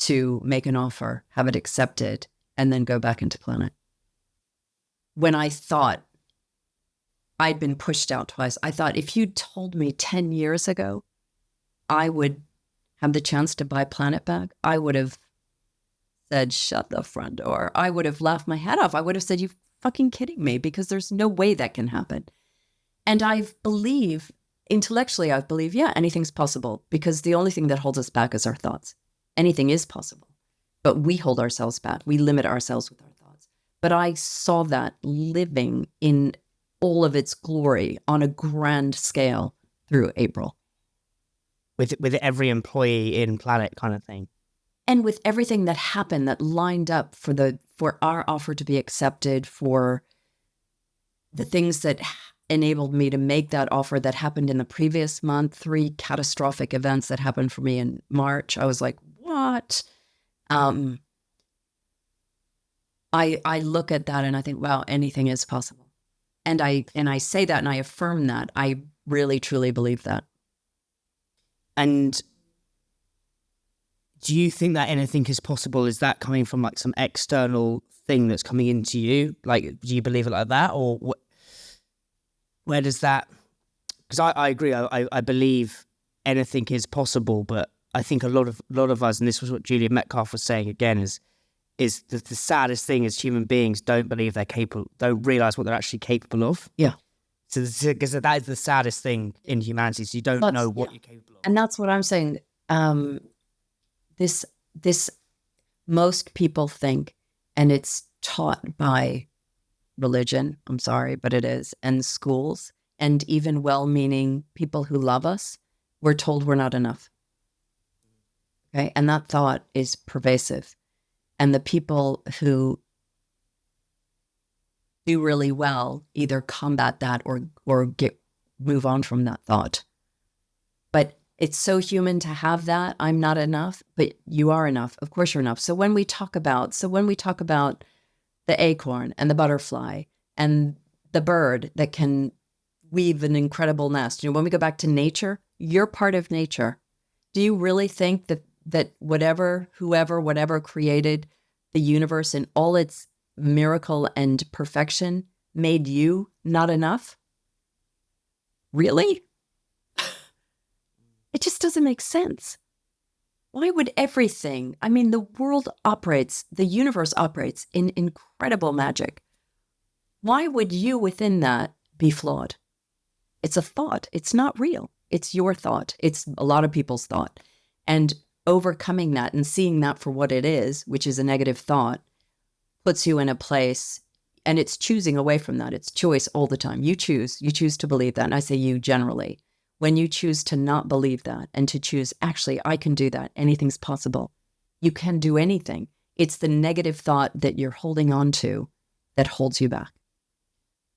to make an offer, have it accepted, and then go back into Planet. When I thought I'd been pushed out twice, I thought if you told me 10 years ago I would have the chance to buy Planet back, I would have said, shut the front door. I would have laughed my head off. I would have said, you fucking kidding me, because there's no way that can happen. And intellectually, I believe, yeah, anything's possible, because the only thing that holds us back is our thoughts. Anything is possible. But we hold ourselves back. We limit ourselves with our thoughts. But I saw that living in all of its glory on a grand scale through April. With every employee in Planet kind of thing. And with everything that happened that lined up for our offer to be accepted, for the things that enabled me to make that offer that happened in the previous month, 3 catastrophic events that happened for me in March. I was like, what? I look at that and I think, wow, anything is possible. And I say that and I affirm that. I really, truly believe that. And do you think that anything is possible? Is that coming from like some external thing that's coming into you? Like, do you believe it like that? Or where does that... Because I agree. I believe anything is possible, but I think a lot of us, and this was what Julia Metcalf was saying again, is the saddest thing is human beings don't believe they're capable, don't realize what they're actually capable of. Yeah. So because that is the saddest thing in humanity. So you don't know what you're capable of. And that's what I'm saying. This most people think, and it's taught by religion, I'm sorry, but it is, and schools, and even well-meaning people who love us, we're told we're not enough. Okay, and that thought is pervasive. And the people who do really well either combat that or move on from that thought. But it's so human to have that. I'm not enough, but you are enough. Of course you're enough. So when we talk about the acorn and the butterfly and the bird that can weave an incredible nest, when we go back to nature, you're part of nature. Do you really think that whatever created the universe in all its miracle and perfection made you not enough? Really? It just doesn't make sense. Why would everything, the world operates, the universe operates in incredible magic. Why would you within that be flawed? It's a thought. It's not real. It's your thought. It's a lot of people's thought. And overcoming that and seeing that for what it is, which is a negative thought, puts you in a place, and it's choosing away from that. It's choice all the time. You choose to believe that. And I say you generally. When you choose to not believe that and to choose, actually, I can do that. Anything's possible. You can do anything. It's the negative thought that you're holding on to that holds you back.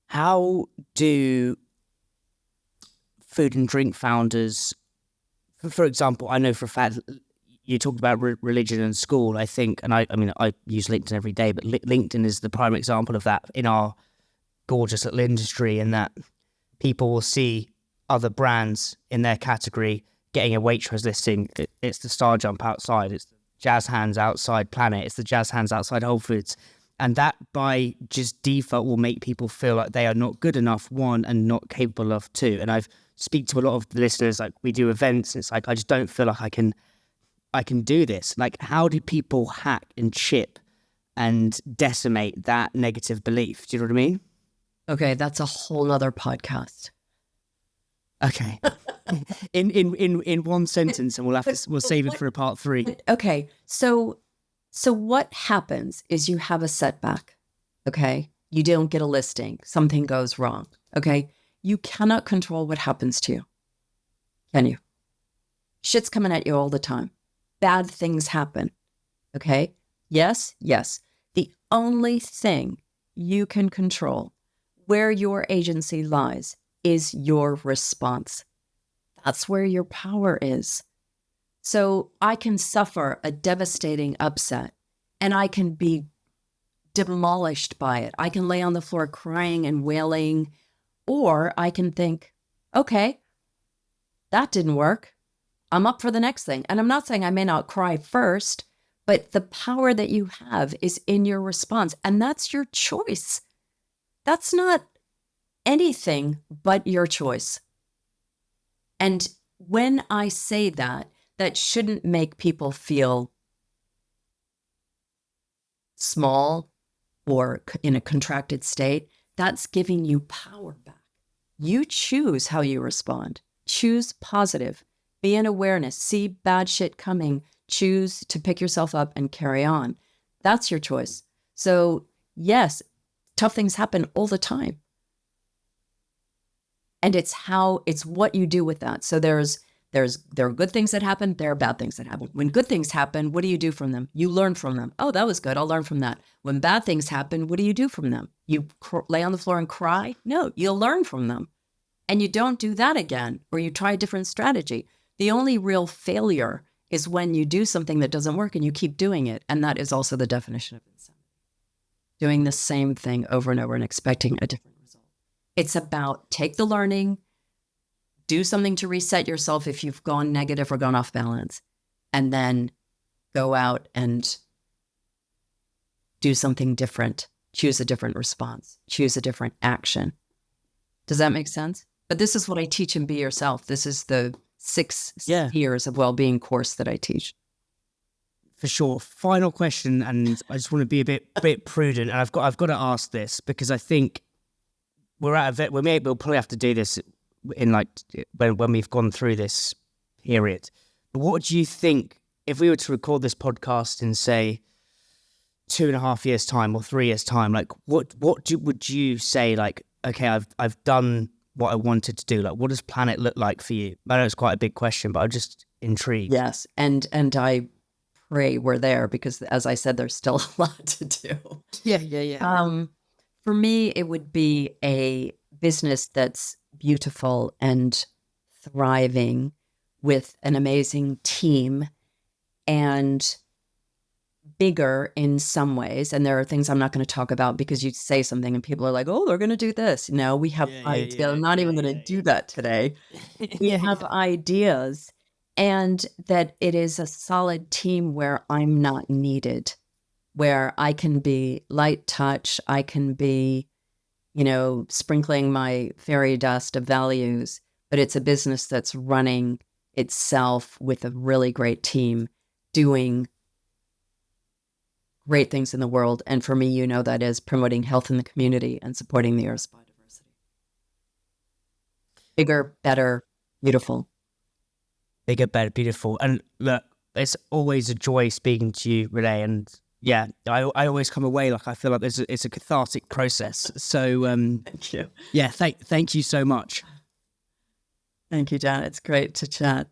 How do food and drink founders, for example, I know for a fact, you talked about religion and school, I think, and I use LinkedIn every day, but LinkedIn is the prime example of that in our gorgeous little industry, in that people will see other brands in their category getting a Waitrose listing. It's the Star Jump outside, it's the Jazz Hands outside Planet, it's the Jazz Hands outside Whole Foods. And that by just default will make people feel like they are not good enough, one, and not capable of, two. And I've speak to a lot of the listeners, like we do events, and it's like, I just don't feel like I can do this. Like, how do people hack and chip and decimate that negative belief? Do you know what I mean? Okay, that's a whole nother podcast. Okay. in one sentence, and we'll save it for a part 3. Okay, so what happens is you have a setback, okay? You don't get a listing. Something goes wrong, okay? You cannot control what happens to you, can you? Shit's coming at you all the time. Bad things happen, okay? Yes. The only thing you can control, where your agency lies, is your response. That's where your power is. So I can suffer a devastating upset and I can be demolished by it. I can lay on the floor crying and wailing, or I can think, okay, that didn't work. I'm up for the next thing. And I'm not saying I may not cry first, but the power that you have is in your response. And that's your choice. That's not anything but your choice. And when I say that, that shouldn't make people feel small or in a contracted state. That's giving you power back. You choose how you respond. Choose positive. Be in awareness. See bad shit coming. choose to pick yourself up and carry on. That's your choice. So yes, tough things happen all the time. And it's what you do with that. So there are good things that happen. There are bad things that happen. When good things happen, what do you do from them? You learn from them. Oh, that was good. I'll learn from that. When bad things happen, what do you do from them? You lay on the floor and cry? No, you'll learn from them. And you don't do that again, or you try a different strategy. The only real failure is when you do something that doesn't work and you keep doing it. And that is also the definition of insanity. Doing the same thing over and over and expecting a different result. It's about take the learning, do something to reset yourself if you've gone negative or gone off balance, and then go out and do something different, choose a different response, choose a different action. Does that make sense? But this is what I teach in Be Yourself. This is the 6 years of well-being course that I teach. For sure. Final question, and I just want to be a bit prudent, and I've got to ask this because I think we'll probably have to do this in like when we've gone through this period. But what do you think if we were to record this podcast in say 2.5 years time or 3 years time? Like would you say like, okay, I've done what I wanted to do? Like what does Planet look like for you? I know it's quite a big question, but I'm just intrigued. Yes, and I pray we're there because as I said, there's still a lot to do. Yeah. For me, it would be a business that's beautiful and thriving with an amazing team and bigger in some ways. And there are things I'm not going to talk about because you say something and people are like, oh, they're going to do this. No, we have ideas. I'm not even going to do that today. We have ideas, and that it is a solid team where I'm not needed, where I can be light touch. I can be, sprinkling my fairy dust of values, but it's a business that's running itself with a really great team doing great things in the world. And for me, that is promoting health in the community and supporting the Earth's biodiversity. Bigger, better, beautiful. Bigger, better, beautiful. And look, it's always a joy speaking to you, Renée. And yeah, I always come away like I feel like it's a cathartic process. So thank you. Yeah, thank you so much. Thank you, Dan. It's great to chat.